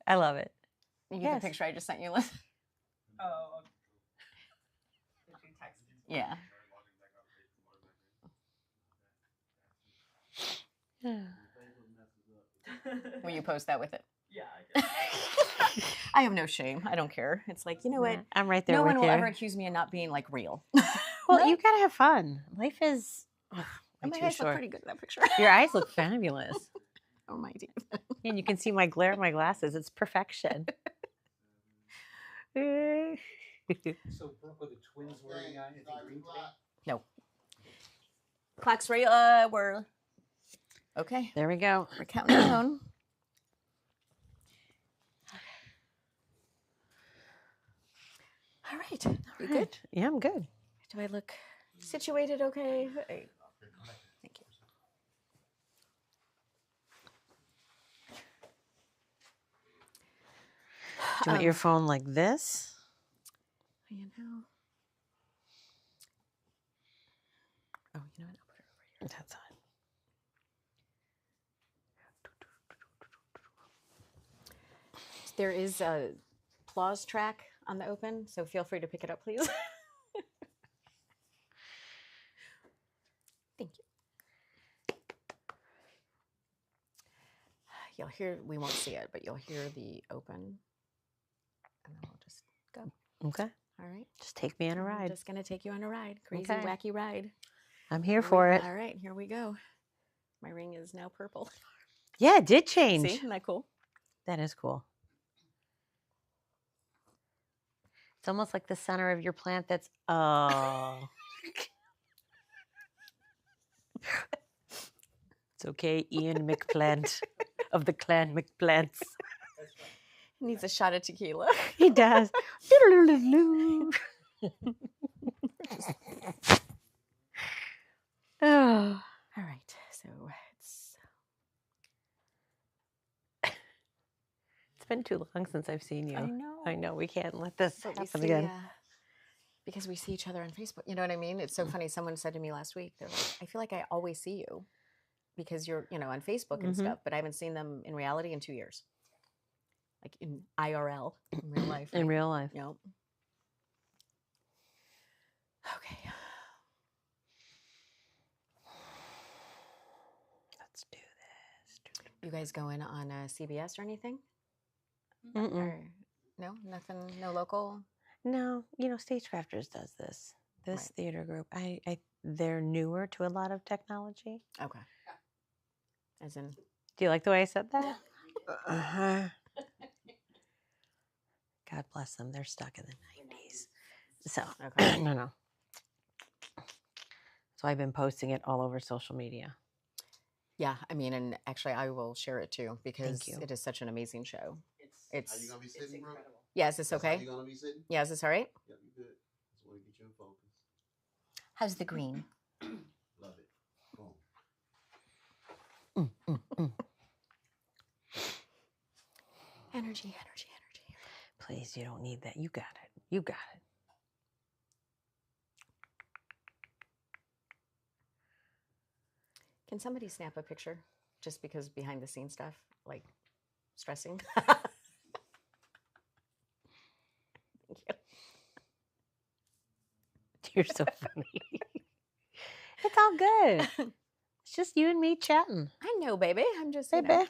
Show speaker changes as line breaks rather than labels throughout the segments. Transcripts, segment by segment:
I love it.
You get the picture I just sent you, Liz?
Oh, did you text it?
Yeah. Will you post that with it?
Yeah, I guess.
I have no shame. I don't care. It's like, you know what?
I'm right there
No
with
one will
you.
ever accuse me of not being like real.
Well,
Right?
you gotta have fun. Life is way
And my
too
eyes look
short.
pretty good in that picture.
Your eyes look fabulous.
Oh my dear.
And you can see my glare in my glasses. It's perfection.
So, Brooke, are the twins wearing anything green today?
No. Clock's ready. We're okay.
There we go.
We're counting down. All right. You good?
Yeah, I'm good.
Do I look situated okay? Hey. Thank you.
Do you want your phone like this?
You know. Oh, you know what? I'll put it over here.
That's fine.
There is a applause track on the open, so feel free to pick it up, please. Thank you. You'll hear, we won't see it, but you'll hear the open. And then we'll just go.
Okay.
All right.
Just take me on a
I'm
ride.
just going to take you on a ride. Crazy,
Okay.
wacky ride.
I'm here for it.
All right, here we go. My ring is now purple.
Yeah, it did change.
See, isn't that cool?
That is cool. It's almost like the center of your plant that's, oh. It's okay, Ian McPlant of the clan McPlants.
He needs a shot of tequila.
He does. Oh.
All right, so
It's been too long since I've seen you.
I know.
I know. We can't let this
But we
happen
see,
again.
because we see each other on Facebook. You know what I mean? It's so funny. Someone said to me last week, they're like, I feel like I always see you because you're, on Facebook and stuff, but I haven't seen them in reality in 2 years. Like in IRL, in real life.
In real life.
Yep. Okay.
Let's do this.
You guys going on CBS or anything?
Mm-mm.
Or no? Nothing? No local?
No, Stagecrafters does this. This
Right.
theater group. They're newer to a lot of technology.
Okay. As in?
Do you like the way I said that? Uh-huh. God bless them. They're stuck in the 90s. So,
Okay.
no. So I've been posting it all over social media.
Yeah, I mean, and actually I will share it too because
Thank you.
it is such an amazing show.
Are you gonna be sitting, bro?
Yeah, is this
That's how
okay?
you gonna be sitting?
Yeah, is this all right?
Yep, you good. Just want to get you in focus.
How's the green?
Love it. Boom.
Energy.
Please, you don't need that. You got it. You got it.
Can somebody snap a picture just because behind the scenes stuff, like stressing? Thank you.
You're so funny. It's all good. It's just you and me chatting.
I know, baby. I'm just,
Baby.
Okay.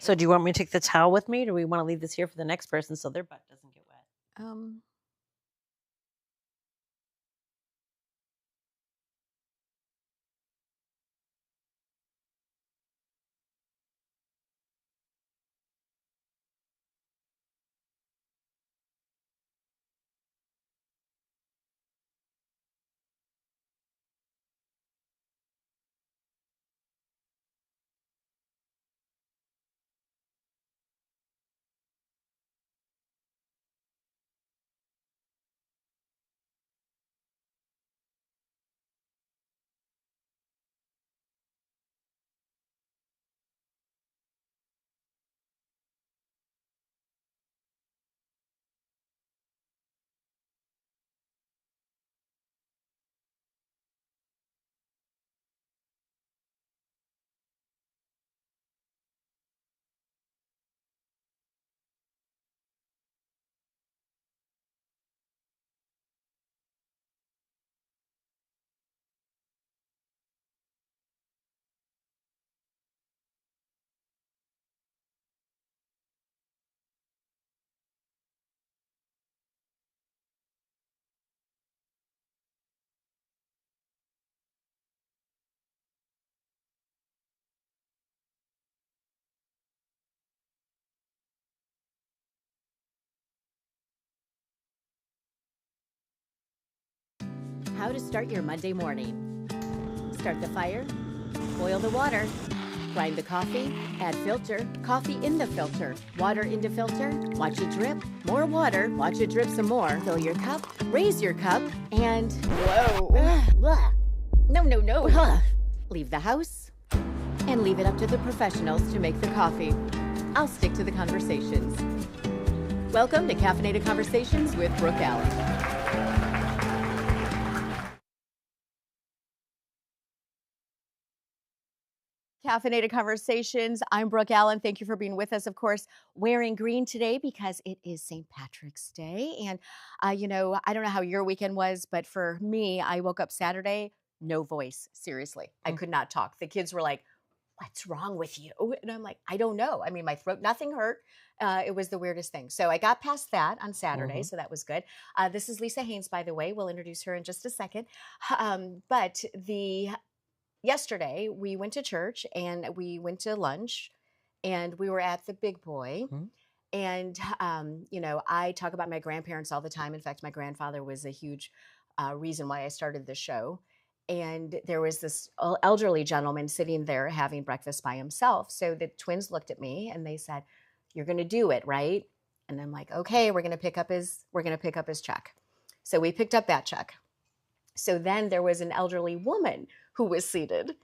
So do you want me to take the towel with me, or do we want to leave this here for the next person so their butt doesn't get wet?
How to start your Monday morning. Start the fire, boil the water, grind the coffee, add filter, coffee in the filter, water into filter, watch it drip, more water, watch it drip some more, fill your cup, raise your cup, and whoa. No. Leave the house and leave it up to the professionals to make the coffee. I'll stick to the conversations. Welcome to Caffeinated Conversations with Brooke Allen. Caffeinated Conversations. I'm Brooke Allen. Thank you for being with us. Of course, wearing green today because it is St. Patrick's Day. And, I don't know how your weekend was, but for me, I woke up Saturday, no voice. Seriously. I could not talk. The kids were like, "What's wrong with you?" And I'm like, "I don't know. I mean, my throat, nothing hurt." It was the weirdest thing. So I got past that on Saturday. So that was good. This is Lisa Haynes, by the way. We'll introduce her in just a second. Yesterday, we went to church and we went to lunch and we were at the Big Boy. And, I talk about my grandparents all the time. In fact, my grandfather was a huge reason why I started the show. And there was this elderly gentleman sitting there having breakfast by himself. So the twins looked at me and they said, "You're going to do it, right?" And I'm like, "Okay, we're going to pick up his check." So we picked up that check. So then there was an elderly woman who was seated.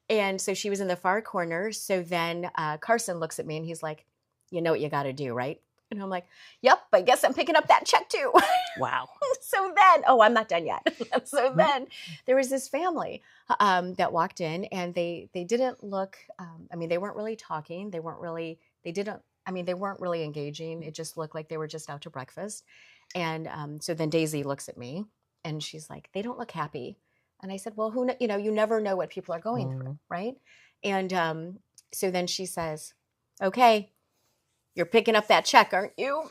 And so she was in the far corner. So then Carson looks at me and he's like, "You know what you got to do, right?" And I'm like, "Yep, I guess I'm picking up that check too."
Wow.
So then, I'm not done yet. So then there was this family that walked in and they didn't look, they weren't really talking. They weren't really engaging. It just looked like they were just out to breakfast. And so then Daisy looks at me and she's like, "They don't look happy." And I said, "Well, you never know what people are going through, right?" And so then she says, "Okay, you're picking up that check, aren't you?"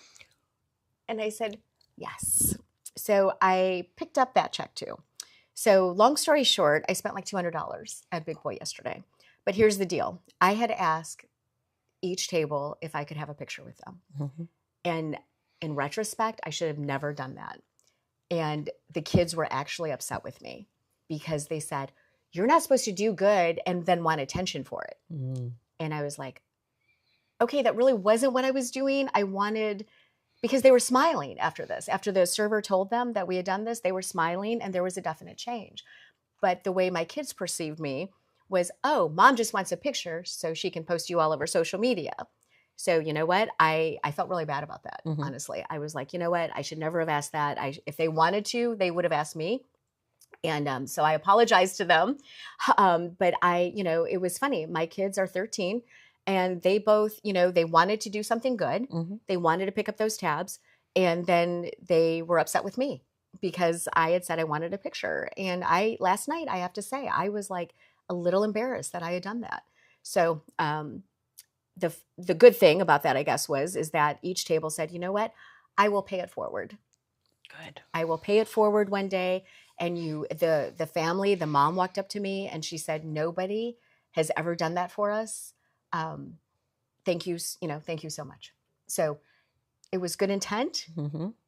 And I said, "Yes." So I picked up that check too. So long story short, I spent like $200 at Big Boy yesterday. But here's the deal. I had asked each table if I could have a picture with them. And in retrospect, I should have never done that. And the kids were actually upset with me because they said, "You're not supposed to do good and then want attention for it." And I was like, okay, that really wasn't what I was doing. Because they were smiling after this. After the server told them that we had done this, they were smiling and there was a definite change. But the way my kids perceived me was, "Oh, mom just wants a picture so she can post you all over social media." So you know what? I felt really bad about that, honestly. I was like, you know what? I should never have asked that. If they wanted to, they would have asked me. And so I apologized to them. But it was funny. My kids are 13 and they both, they wanted to do something good. They wanted to pick up those tabs. And then they were upset with me because I had said I wanted a picture. And last night, I have to say, I was like a little embarrassed that I had done that. So the good thing about that, I guess, is that each table said, "You know what? I will pay it forward."
Good.
"I will pay it forward one day." And the family, the mom walked up to me and she said, "Nobody has ever done that for us. Thank you. Thank you so much." So it was good intent.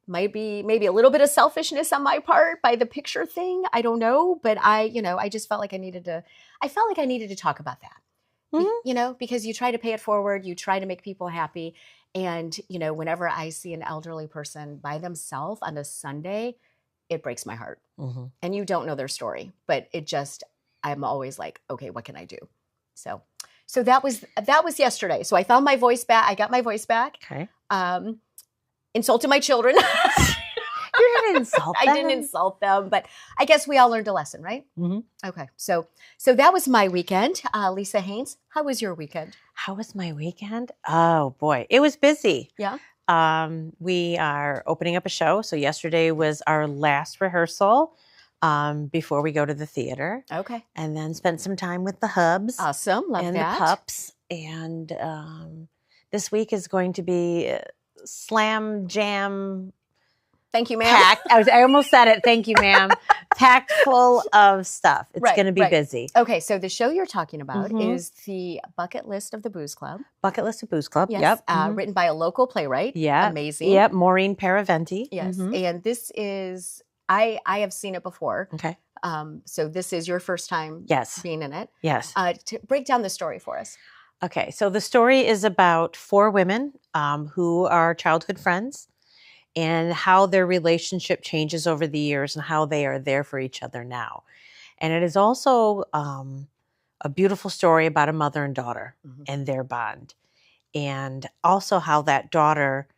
Might be maybe a little bit of selfishness on my part by the picture thing. I don't know, but I just felt like I needed to talk about that. Because you try to pay it forward, you try to make people happy. And, whenever I see an elderly person by themselves on a Sunday, it breaks my heart. And you don't know their story, but I'm always like, okay, what can I do? So that was yesterday. So I found my voice back. I got my voice back.
Okay.
Insulted my children.
You didn't insult them.
I didn't insult them, but I guess we all learned a lesson, right? Okay. So that was my weekend. Lisa Haynes, how was your weekend?
How was my weekend? Oh boy, it was busy.
Yeah.
We are opening up a show. So yesterday was our last rehearsal before we go to the theater.
Okay.
And then spent some time with the hubs.
Awesome. Love
and
that.
the pups. And this week is going to be slam jam.
Thank you, ma'am.
Packed. I almost said it. Thank you, ma'am. Packed full of stuff. It's going to be busy.
Okay, so the show you're talking about is the Bucket List of the Booze Club.
Bucket List of Booze Club.
Yes.
Yep.
Written by a local playwright.
Yeah.
Amazing.
Yep. Maureen Paraventi.
Yes. And this is I have seen it before.
Okay.
So this is your first time
Yes.
being in it.
Yes.
To break down the story for us.
Okay. So the story is about 4 women who are childhood friends and how their relationship changes over the years and how they are there for each other now. And it is also a beautiful story about a mother and daughter and their bond. And also how that daughter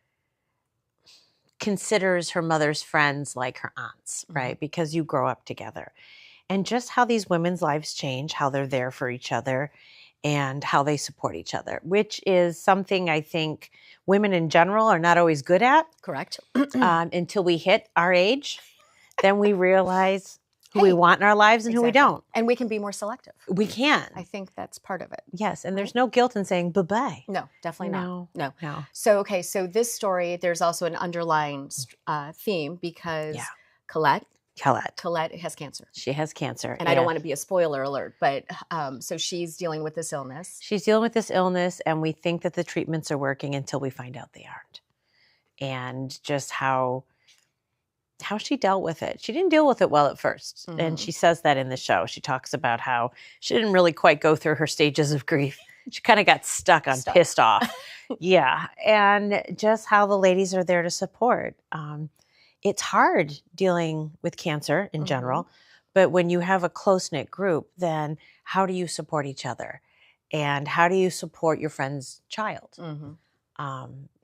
considers her mother's friends like her aunts, right? Because you grow up together. And just how these women's lives change, how they're there for each other, and how they support each other, which is something I think women in general are not always good at.
Correct.
Until we hit our age. Then we realize who we
Hey,
want in our lives and who we don't.
And we can be more selective.
We can.
I think that's part of it.
Yes. And there's no guilt in saying bye-bye.
No, definitely not.
No.
So, okay. So this story, there's also an underlying theme because Colette has cancer.
She has cancer.
And I don't want to be a spoiler alert, but so she's dealing with this illness.
She's dealing with this illness, and we think that the treatments are working until we find out they aren't. And just how she dealt with it. She didn't deal with it well at first. And she says that in the show. She talks about how she didn't really quite go through her stages of grief. She kind of got stuck on pissed off. Yeah. And just how the ladies are there to support. It's hard dealing with cancer in general, but when you have a close-knit group, then how do you support each other? And how do you support your friend's child?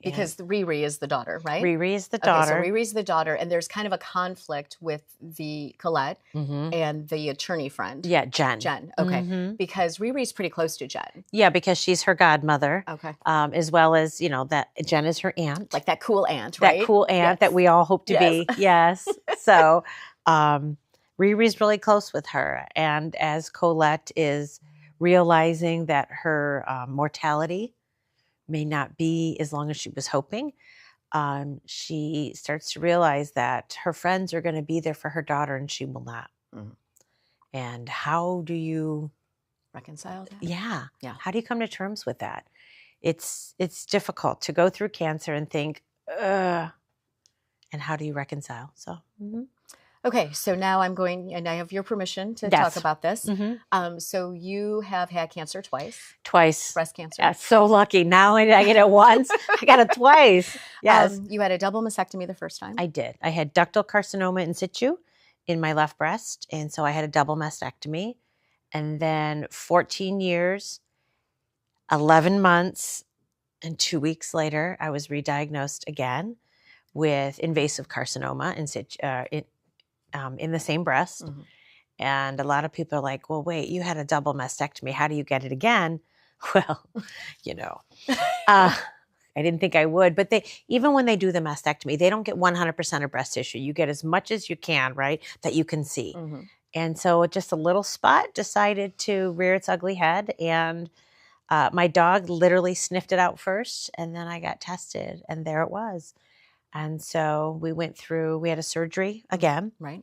Because Riri is the daughter, right?
Riri is the daughter.
Okay, so Riri's the daughter, and there's kind of a conflict with the Colette and the attorney friend.
Yeah, Jen.
Okay. Because Riri's pretty close to Jen.
Yeah, because she's her godmother.
Okay.
As well as, that Jen is her aunt.
Like that cool aunt, right?
That cool aunt that we all hope to be. Yes. So Riri's really close with her. And as Colette is realizing that her mortality may not be as long as she was hoping, she starts to realize that her friends are going to be there for her daughter and she will not. And how do you
reconcile that?
Yeah. How do you come to terms with that? It's difficult to go through cancer and think, ugh, and how do you reconcile? So
okay, so now I'm going, and I have your permission to talk about this. So you have had cancer twice. Breast cancer.
Yeah, so lucky. Now I get it once. I got it twice. Yes.
You had a double mastectomy the first time.
I did. I had ductal carcinoma in situ in my left breast, and so I had a double mastectomy. And then 14 years, 11 months, and 2 weeks later, I was re-diagnosed again with invasive carcinoma in situ, in the same breast. And a lot of people are like, well, wait, you had a double mastectomy. How do you get it again? Well, I didn't think I would, but even when they do the mastectomy, they don't get 100% of breast tissue. You get as much as you can, right, that you can see. And so just a little spot decided to rear its ugly head. And my dog literally sniffed it out first. And then I got tested and there it was. And so we had a surgery again.
Right.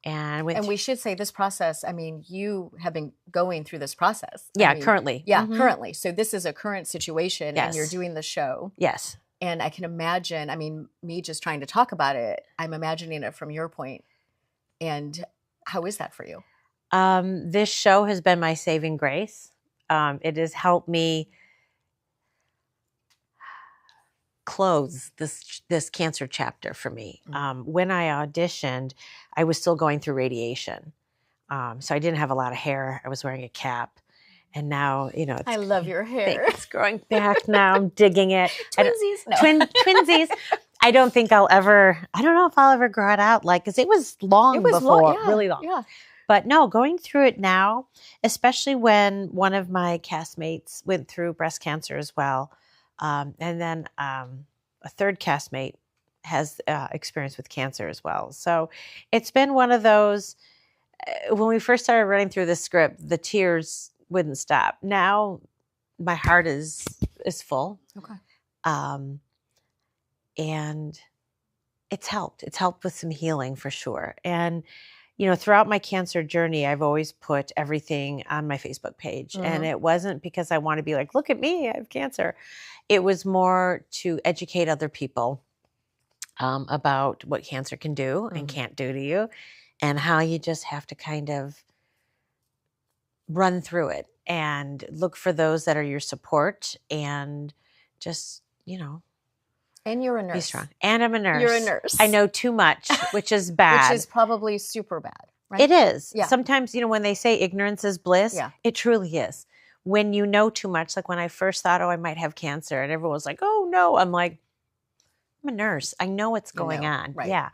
And
we should say this process, I mean, you have been going through this process.
Currently.
Yeah, currently. So this is a current situation and you're doing the show.
Yes.
And I can imagine, I mean, me just trying to talk about it, I'm imagining it from your point. And how is that for you?
This show has been my saving grace. It has helped me close this cancer chapter for me. When I auditioned, I was still going through radiation. So I didn't have a lot of hair. I was wearing a cap. And now, it's,
I love your hair.
It's growing back now. I'm digging it.
Twinsies. No.
Twinsies. I don't know if I'll ever grow it out. Because it was long before, really long.
Yeah.
But no, going through it now, especially when one of my castmates went through breast cancer as well. And then a third castmate has experience with cancer as well. So it's been one of those, when we first started running through the script, the tears wouldn't stop. Now my heart is full.
Okay.
And it's helped. It's helped with some healing for sure. And, throughout my cancer journey, I've always put everything on my Facebook page. And it wasn't because I want to be like, look at me, I have cancer. It was more to educate other people about what cancer can do and can't do to you, and how you just have to kind of run through it and look for those that are your support, and just,
And you're a
be
nurse.
strong. And I'm a nurse.
You're a nurse.
I know too much, which is bad.
Which is probably super bad, right?
It is.
Yeah.
Sometimes, when they say ignorance is bliss,
Yeah.
it truly is. When you know too much, like when I first thought, I might have cancer, and everyone was like, oh no, I'm like, I'm a nurse. I know what's going on.
right.
Yeah.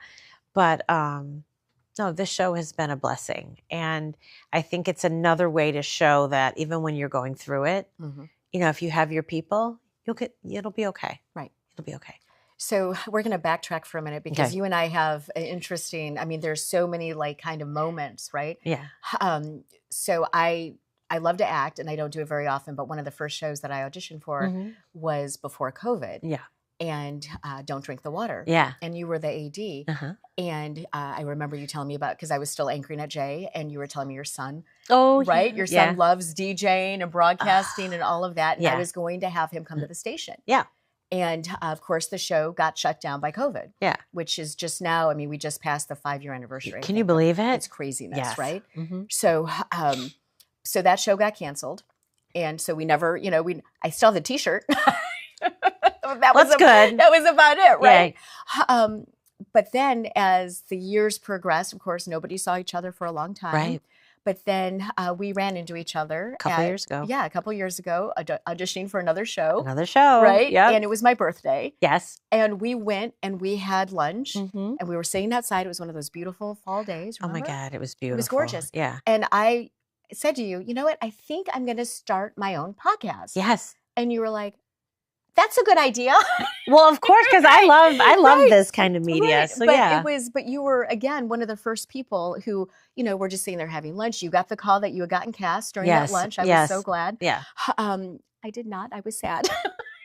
But no, this show has been a blessing. And I think it's another way to show that even when you're going through it, if you have your people, it'll be okay.
Right.
It'll be okay.
So we're going to backtrack for a minute, because
Okay.
you and I have an interesting, there's so many like kind of moments, right?
Yeah.
So I love to act, and I don't do it very often, but one of the first shows that I auditioned for was before COVID.
Yeah.
And Don't Drink the Water.
Yeah.
And you were the AD.
Uh-huh.
And I remember you telling me about, because I was still anchoring at Jay, and you were telling me your son,
Oh,
right?
yeah.
Your son loves DJing and broadcasting and all of that. And
Yeah.
I was going to have him come to the station.
Yeah.
And of course, the show got shut down by COVID.
Yeah.
Which is just now, we just passed the 5-year anniversary.
Can you believe it?
It's craziness,
Yes.
right?
Mm-hmm.
So, so that show got canceled. And so we never, I still have the t-shirt.
That's good.
That was about it, right? Yeah. But then as the years progressed, of course, nobody saw each other for a long time.
Right.
But then we ran into each other.
A couple years ago.
Yeah, a couple years ago, auditioning for another show.
Another show.
Right?
Yep.
And it was my birthday.
Yes.
And we went and we had lunch.
Mm-hmm.
And we were sitting outside. It was one of those beautiful fall days.
Oh, my
remember?
God. It was beautiful.
It was gorgeous.
Yeah.
And I said to you, you know what? I think I'm going to start my own podcast.
Yes.
And you were like, that's a good idea.
Well, of course, because I love
Right.
this kind of media.
Right.
So
but
yeah.
but you were, again, one of the first people who, were just sitting there having lunch. You got the call that you had gotten cast during that lunch. I was so glad.
Yeah.
I did not. I was sad.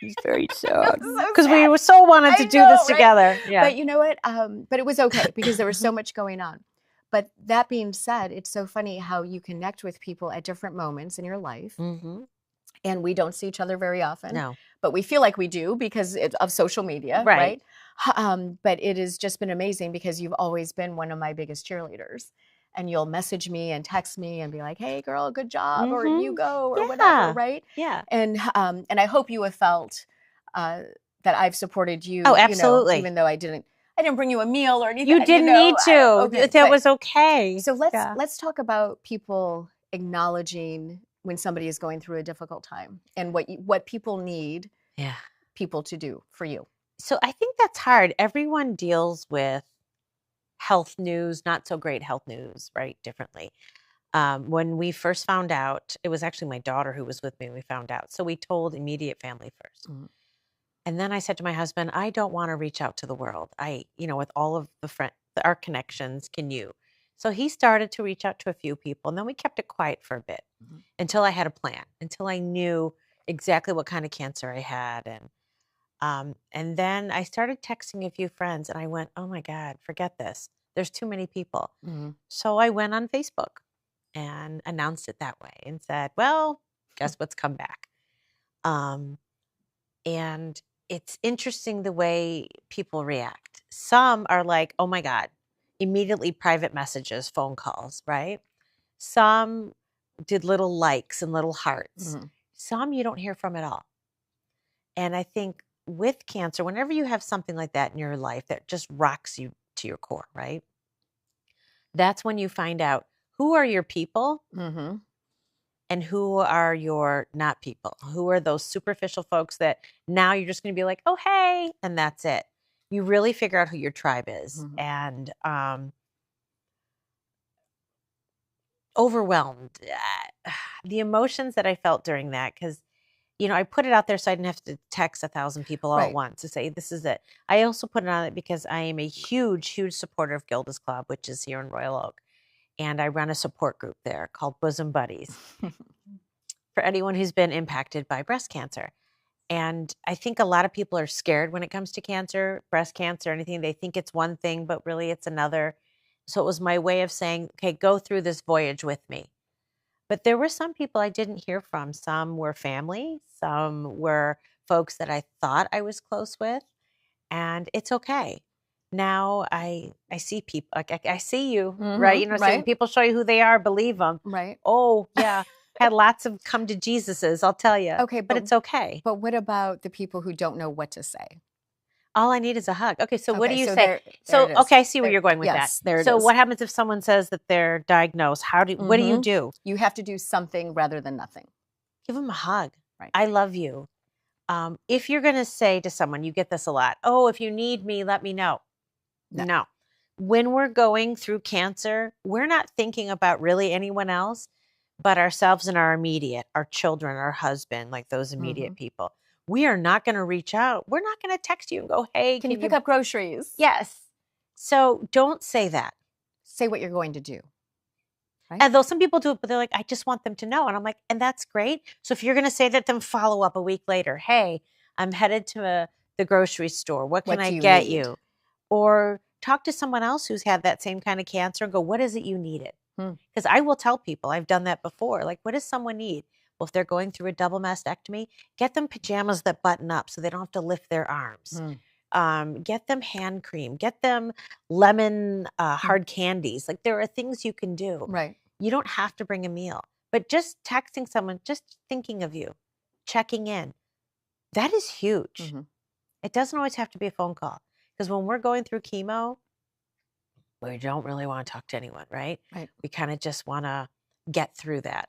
It's very sad.
So
Because we
sad.
were so wanted to
I
do
know,
this
right?
together. Yeah.
But you know what? But it was okay, because there was so much going on. But that being said, it's so funny how you connect with people at different moments in your life.
Mm-hmm.
And we don't see each other very often.
No.
But we feel like we do because of social media,
Right.
right? But it has just been amazing, because you've always been one of my biggest cheerleaders. And you'll message me and text me and be like, hey, girl, good job, or you go, or whatever, right?
Yeah.
And I hope you have felt that I've supported you.
Oh, absolutely.
Even though I didn't bring you a meal or anything.
You didn't need to.
Okay,
That was okay.
So let's talk about people acknowledging when somebody is going through a difficult time, and what people need people to do for you.
So I think that's hard. Everyone deals with health news, not so great health news, right? Differently. When we first found out, it was actually my daughter who was with me when we found out. So we told immediate family first.
Mm-hmm.
And then I said to my husband, I don't want to reach out to the world. With all of our connections, can you? So he started to reach out to a few people, and then we kept it quiet for a bit until I had a plan, until I knew exactly what kind of cancer I had. And then I started texting a few friends, and I went, oh my God, forget this. There's too many people.
Mm-hmm.
So I went on Facebook and announced it that way and said, well, guess what's come back? And it's interesting the way people react. Some are like, oh my God, immediately private messages, phone calls, right? Some did little likes and little hearts.
Mm-hmm.
Some you don't hear from at all. And I think with cancer, whenever you have something like that in your life that just rocks you to your core, right? That's when you find out who are your people and who are your not people. Who are those superficial folks that now you're just going to be like, oh, hey, and that's it. You really figure out who your tribe is. And overwhelmed. The emotions that I felt during that, because I put it out there so I didn't have to text 1,000 people all at once to say, this is it. I also put it on it because I am a huge, huge supporter of Gilda's Club, which is here in Royal Oak. And I run a support group there called Bosom Buddies for anyone who's been impacted by breast cancer. And I think a lot of people are scared when it comes to cancer, breast cancer, anything. They think it's one thing, but really it's another. So it was my way of saying, okay, go through this voyage with me. But there were some people I didn't hear from. Some were family. Some were folks that I thought I was close with. And it's okay. now I see people, like I see you,
Mhm,
right? You know, so when
right.
people show you who they are, believe them.
Right.
Oh, yeah. Had lots of come to Jesuses, I'll tell you.
Okay,
But it's okay.
But what about the people who don't know what to say?
All I need is a hug. Okay, so what do
Okay,
you
so
say?
there
So,
it is.
okay, I see where
There-
you're going with
yes,
that.
there it
So
is.
what happens if someone says that they're diagnosed? What do you
Mhm.
do?
You have to do something rather than nothing.
Give them a hug.
Right.
I love you. If you're going to say to someone, you get this a lot, oh, if you need me, let me know.
No.
No. When we're going through cancer, we're not thinking about really anyone else but ourselves and our immediate, our children, our husband, like those immediate people. We are not going to reach out. We're not going to text you and go, hey,
Can you pick up groceries?
Yes. So don't say that.
Say what you're going to do. Right?
And though some people do it, but they're like, I just want them to know. And I'm like, and that's great. So if you're going to say that, then follow up a week later. Hey, I'm headed to the grocery store. What can
What
I
do you
get
need?
you? Or talk to someone else who's had that same kind of cancer and go, what is it you needed? Because I will tell people, I've done that before. Like, what does someone need? Well, if they're going through a double mastectomy, get them pajamas that button up so they don't have to lift their arms. Get them hand cream. Get them lemon hard candies. Like, there are things you can do.
Right.
You don't have to bring a meal. But just texting someone, just thinking of you, checking in, that is huge. It doesn't always have to be a phone call. Because when we're going through chemo, we don't really want to talk to anyone, right?
Right.
We kind of just want to get through that.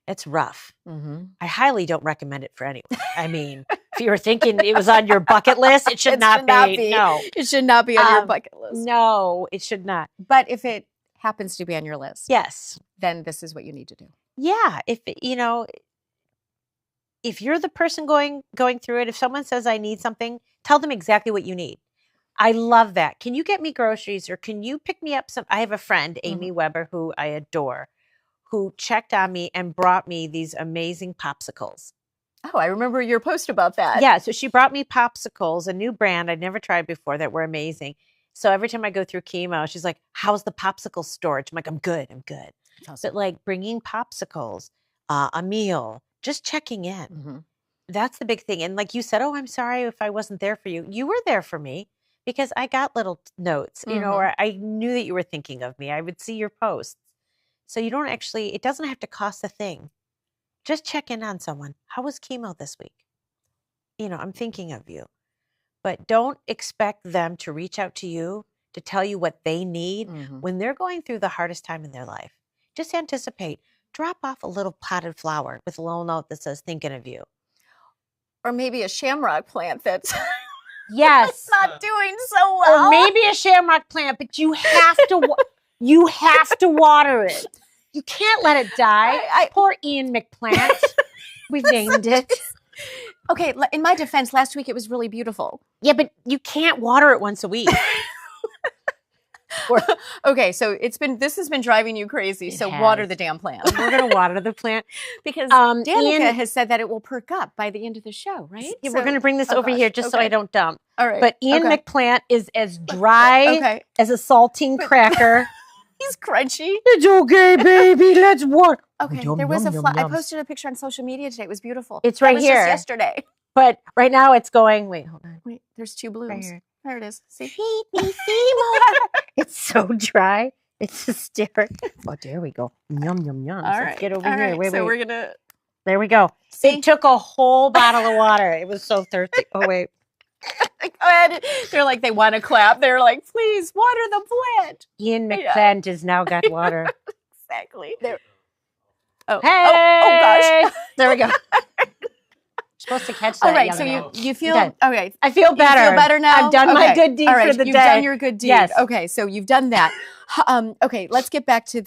It's rough.
Mm-hmm.
I highly don't recommend it for anyone. I mean, if you were thinking it was on your bucket list, it should not be. No,
it should not be on your bucket list.
No, it should not.
But if it happens to be on your list,
yes,
then this is what you need to do.
Yeah, if you're the person going through it, if someone says I need something, tell them exactly what you need. I love that. Can you get me groceries, or can you pick me up some? I have a friend, Amy Weber, who I adore, who checked on me and brought me these amazing popsicles.
Oh, I remember your post about that.
Yeah, so she brought me popsicles, a new brand I'd never tried before that were amazing. So every time I go through chemo, she's like, how's the popsicle storage? I'm like, I'm good.
That's awesome.
But like bringing popsicles, a meal, just checking in. That's the big thing. And like you said, oh, I'm sorry if I wasn't there for you. You were there for me because I got little notes, or I knew that you were thinking of me. I would see your posts. So you don't actually, it doesn't have to cost a thing. Just check in on someone. How was chemo this week? I'm thinking of you. But don't expect them to reach out to you to tell you what they need when they're going through the hardest time in their life. Just anticipate. Drop off a little potted flower with a little note that says, thinking of you.
Or maybe a shamrock plant that's
yes,
not doing so well.
Or maybe a shamrock plant, but you have to water it. You can't let it die. Poor Ian McPlant. We've named it.
Okay, in my defense, last week it was really beautiful.
Yeah, but you can't water it once a week.
Okay, so this has been driving you crazy. So water the damn plant.
We're going to water the plant
because Danica has said that it will perk up by the end of the show, right?
Yeah, we're going to bring this over here just so I don't dump.
All right.
But Ian McPlant is as dry as a saltine cracker.
He's crunchy.
It's okay, baby. Let's water.
Okay, there was I posted a picture on social media today. It was beautiful.
It's right here.
Just yesterday.
But right now it's going, wait, hold on.
Wait, there's two blooms.
Right here.
There it is. See?
Feed me, Seymour. It's so dry. It's hysterical. Oh, there we go. Yum, yum, yum.
All
Let's
right.
get over here. Wait,
so
wait.
we're going to...
There we go.
See?
It took a whole bottle of water. It was so thirsty. Oh, wait.
Go ahead. They're like, they want to clap. They're like, please water the plant.
Ian McPlant has now got water.
Exactly. There. Oh.
Hey!
Oh, gosh.
There we go. Supposed to catch that.
All right, so you feel okay.
I feel better.
You feel better now.
I've done my good deed for the
you've
day.
You've done your good deed.
Yes.
Okay, so you've done that. Okay, let's get back to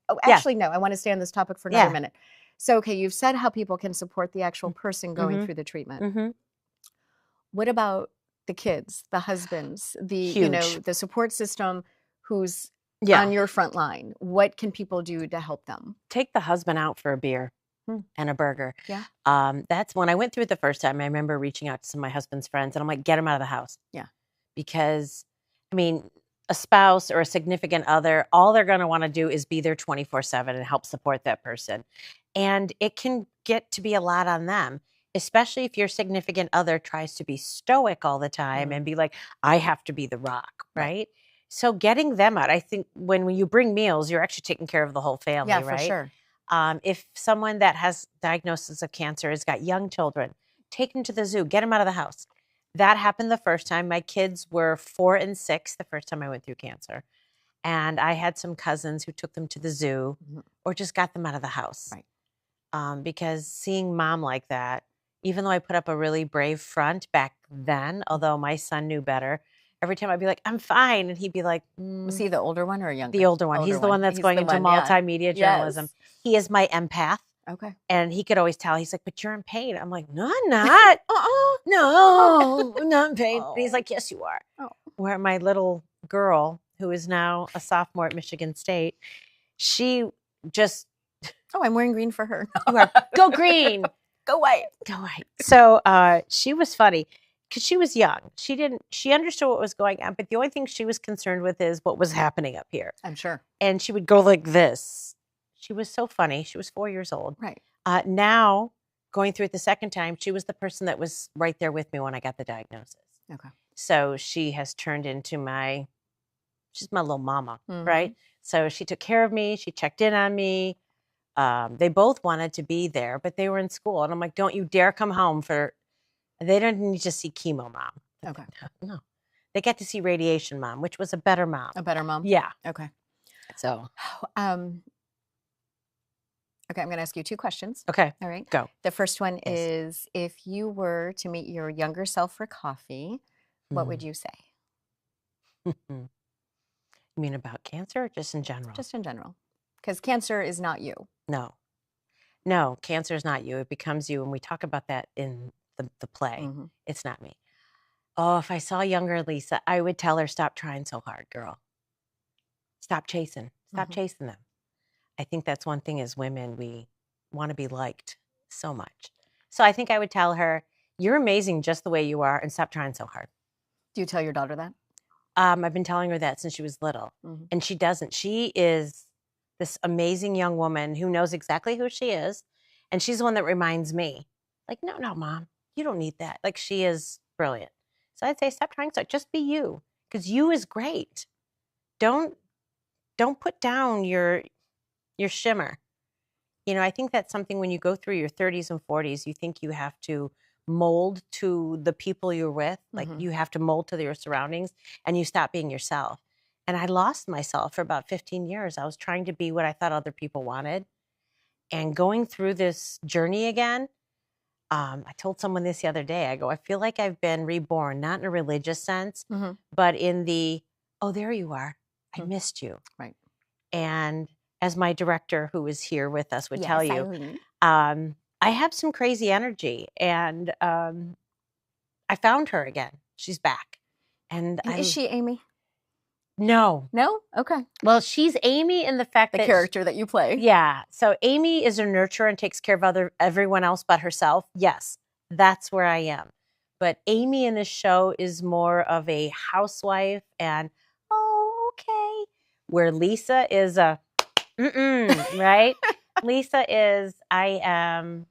Oh, actually, no. I want to stay on this topic for another minute. So, okay, you've said how people can support the actual person going through the treatment. What about the kids, the husbands, the support system who's on your front line? What can people do to help them?
Take the husband out for a beer and a burger.
Yeah.
That's when I went through it the first time. I remember reaching out to some of my husband's friends and I'm like, get him out of the house.
Yeah.
Because, I mean, a spouse or a significant other, all they're going to want to do is be there 24/7 and help support that person. And it can get to be a lot on them. especially if your significant other tries to be stoic all the time and be like, I have to be the rock, right? So getting them out, I think when you bring meals, you're actually taking care of the whole family,
Yeah,
right?
for sure.
If someone that has diagnosis of cancer has got young children, take them to the zoo, get them out of the house. That happened the first time. My kids were 4 and 6 the first time I went through cancer. And I had some cousins who took them to the zoo or just got them out of the house.
Right.
Because seeing mom like that, even though I put up a really brave front back then, although my son knew better, every time I'd be like, I'm fine. And he'd be like,
Was he the older one or younger?
the older one. He's the one that's going into multimedia journalism. He is my empath.
Okay.
And he could always tell. He's like, but you're in pain. I'm like, no, I'm not. No, I'm not in pain. And he's like, yes, you are. Where my little girl, who is now a sophomore at Michigan State, she just...
Oh, I'm wearing green for her.
You are, go green.
Go white.
Go white. So she was funny because she was young. She understood what was going on, but the only thing she was concerned with is what was happening up here.
I'm sure.
And she would go like this. She was so funny. She was 4 years old.
Right.
Now, going through it the second time, she was the person that was right there with me when I got the diagnosis.
Okay.
So she has turned into she's my little mama, right? So she took care of me. She checked in on me. They both wanted to be there, but they were in school. And I'm like, don't you dare come home they don't need to see chemo mom.
Okay.
No. They got to see radiation mom, which was a better mom.
A better mom?
Yeah.
Okay.
So.
Okay, I'm going to ask you 2 questions.
Okay.
All right.
Go.
The first one is, if you were to meet your younger self for coffee, what would you say?
You mean about cancer or just in general?
Just in general. Because cancer is not you.
No, cancer is not you. It becomes you. And we talk about that in the play. It's not me. Oh, if I saw younger Lisa, I would tell her, stop trying so hard, girl. Stop chasing. Stop chasing them. I think that's one thing as women, we want to be liked so much. So I think I would tell her, you're amazing just the way you are, and stop trying so hard.
Do you tell your daughter that?
I've been telling her that since she was little. And she doesn't. She is this amazing young woman who knows exactly who she is. And she's the one that reminds me, like, no, Mom, you don't need that. Like, she is brilliant. So I'd say, stop trying so. Just be you, because you is great. Don't put down your shimmer. You know, I think that's something when you go through your 30s and 40s, you think you have to mold to the people you're with. Like you have to mold to your surroundings, and you stop being yourself. And I lost myself for about 15 years. I was trying to be what I thought other people wanted. And going through this journey again, I told someone this the other day. I go, I feel like I've been reborn, not in a religious sense, but in the, oh, there you are. I missed you.
Right.
And as my director, who is here with us, would tell you, I have some crazy energy. And I found her again. She's back. And
is she Amy?
No.
No? Okay.
Well, she's Amy in the fact that...
The character that you play.
Yeah. So Amy is a nurturer and takes care of everyone else but herself. Yes, that's where I am. But Amy in this show is more of a housewife and, oh, okay. Where Lisa is a, right? Lisa is, I'm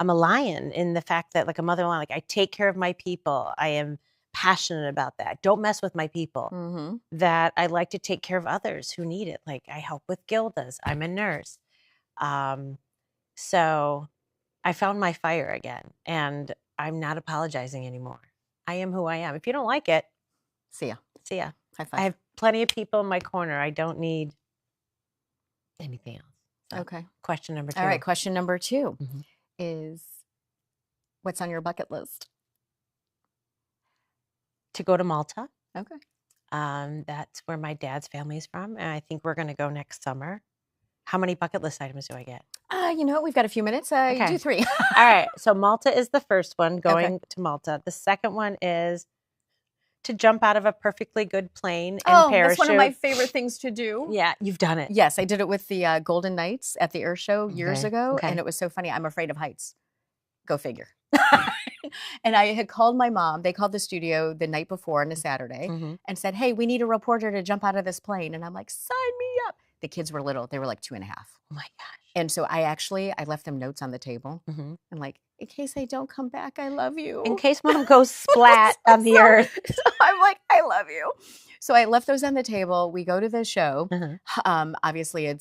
a lion in the fact that, like a mother lion, like I take care of my people. I am passionate about that. Don't mess with my people. That I like to take care of others who need it. Like I help with Gilda's. I'm a nurse. So I found my fire again, and I'm not apologizing anymore. I am who I am. If you don't like it,
see ya.
See ya.
High five.
I have plenty of people in my corner. I don't need anything else. So,
okay.
Question number 2.
All right. Question number 2 is, what's on your bucket list?
To go to Malta.
Okay.
That's where my dad's family is from. And I think we're going to go next summer. How many bucket list items do I get?
You know what? We've got a few minutes. You do 3.
All right. So Malta is the first one, going to Malta. The second one is to jump out of a perfectly good plane and parachute.
That's one of my favorite things to do.
Yeah, you've done it.
Yes, I did it with the Golden Knights at the air show years ago. And it was so funny. I'm afraid of heights. Go figure. And I had called my mom. They called the studio the night before on a Saturday and said, hey, we need a reporter to jump out of this plane. And I'm like, sign me up. The kids were little. They were like 2.5.
Oh my gosh.
And so I left them notes on the table.
Mhm.
And like, in case I don't come back, I love you.
In case mom goes splat on the earth.
So I'm like, I love you. So I left those on the table. We go to the show.
Uh-huh.
Obviously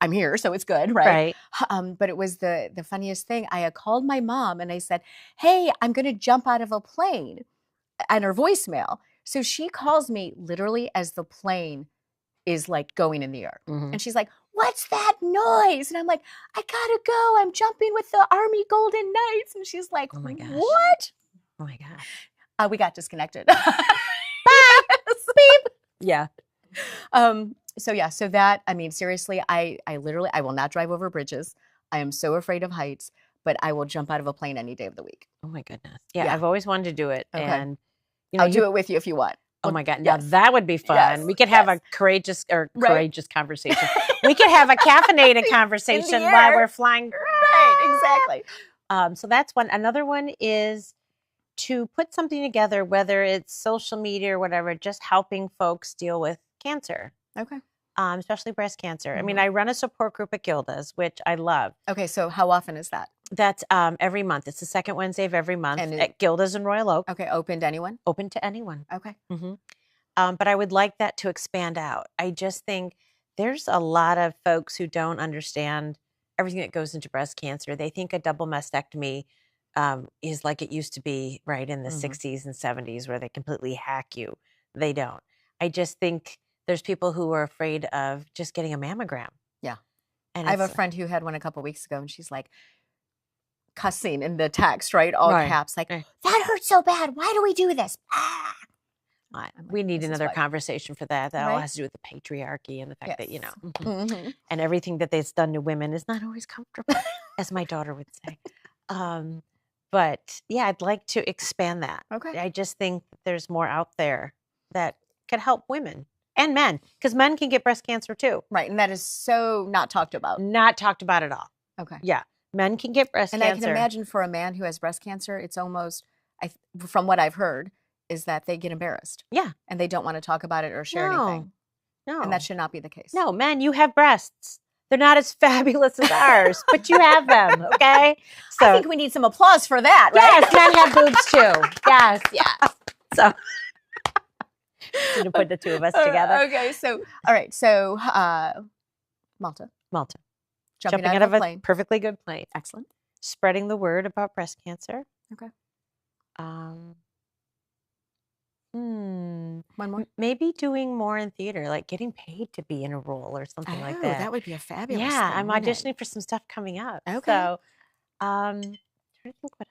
I'm here, so it's good, right?
Right.
But it was the funniest thing. I had called my mom and I said, hey, I'm going to jump out of a plane, on her voicemail. So she calls me literally as the plane is like going in the air.
Mhm.
And she's like, what's that noise? And I'm like, I gotta go. I'm jumping with the Army Golden Knights. And she's like,
Oh my gosh.
what?
Oh my gosh.
We got disconnected.
Beep. Yeah.
So that, I mean, seriously, I literally, I will not drive over bridges. I am so afraid of heights, but I will jump out of a plane any day of the week.
Oh my goodness. Yeah,
Yeah.
I've always wanted to do it.
Okay.
And you know,
I'll do it with you if you want.
Oh my God. Now
Yes.
that would be fun.
Yes.
We could have
Yes.
a courageous
Right.
conversation. We could have a caffeinated conversation while
air.
we're flying.
Right, exactly.
So that's one. Another one is to put something together, whether it's social media or whatever, just helping folks deal with cancer,
Okay.
Especially breast cancer. I mean, I run a support group at Gilda's, which I love.
Okay, so how often is that?
That's every month. It's the second Wednesday of every month
And
at Gilda's in Royal Oak.
Okay, open to anyone?
Open to anyone.
Okay.
But I would like that to expand out. I just think there's a lot of folks who don't understand everything that goes into breast cancer. They think a double mastectomy is like it used to be, right, in the 60s and 70s where they completely hack you. They don't. I just think there's people who are afraid of just getting a mammogram.
Yeah.
And
I have a friend who had one a couple weeks ago, and she's like cussing in the text, right? All
Right.
caps, like,
Right.
that hurts so bad. Why do we do this?
we need
this is
another
why.
conversation for that. That all
Right.
has to do with the patriarchy and the fact that, you know,
Mhm.
and everything that they've done to women is not always comfortable, as my daughter would say. But yeah, I'd like to expand that.
Okay.
I just think there's more out there that could help women and men, because men can get breast cancer too.
Right, and that is so not talked about.
Not talked about at all.
Okay.
Yeah, men can get breast
And
cancer.
I can imagine for a man who has breast cancer, it's almost, from what I've heard, is that they get embarrassed.
Yeah.
And they don't want to talk about it or share
No.
anything.
No.
And that should not be the case.
No, men, you have breasts. They're not as fabulous as ours, but you have them, okay? So
I think we need some applause for that, right?
yes, men have boobs too. Yes, yes. So to put the two of us together.
Okay, so all right, so Malta,
Jumping
out of a plane.
perfectly good plane.
Excellent.
Spreading the word about breast cancer.
Okay.
One
more.
Maybe doing more in theater, like getting paid to be in a role or something like that.
That would be a fabulous
Yeah,
thing,
I'm
wouldn't it?
auditioning for some stuff coming up.
Okay.
So, trying to think what else.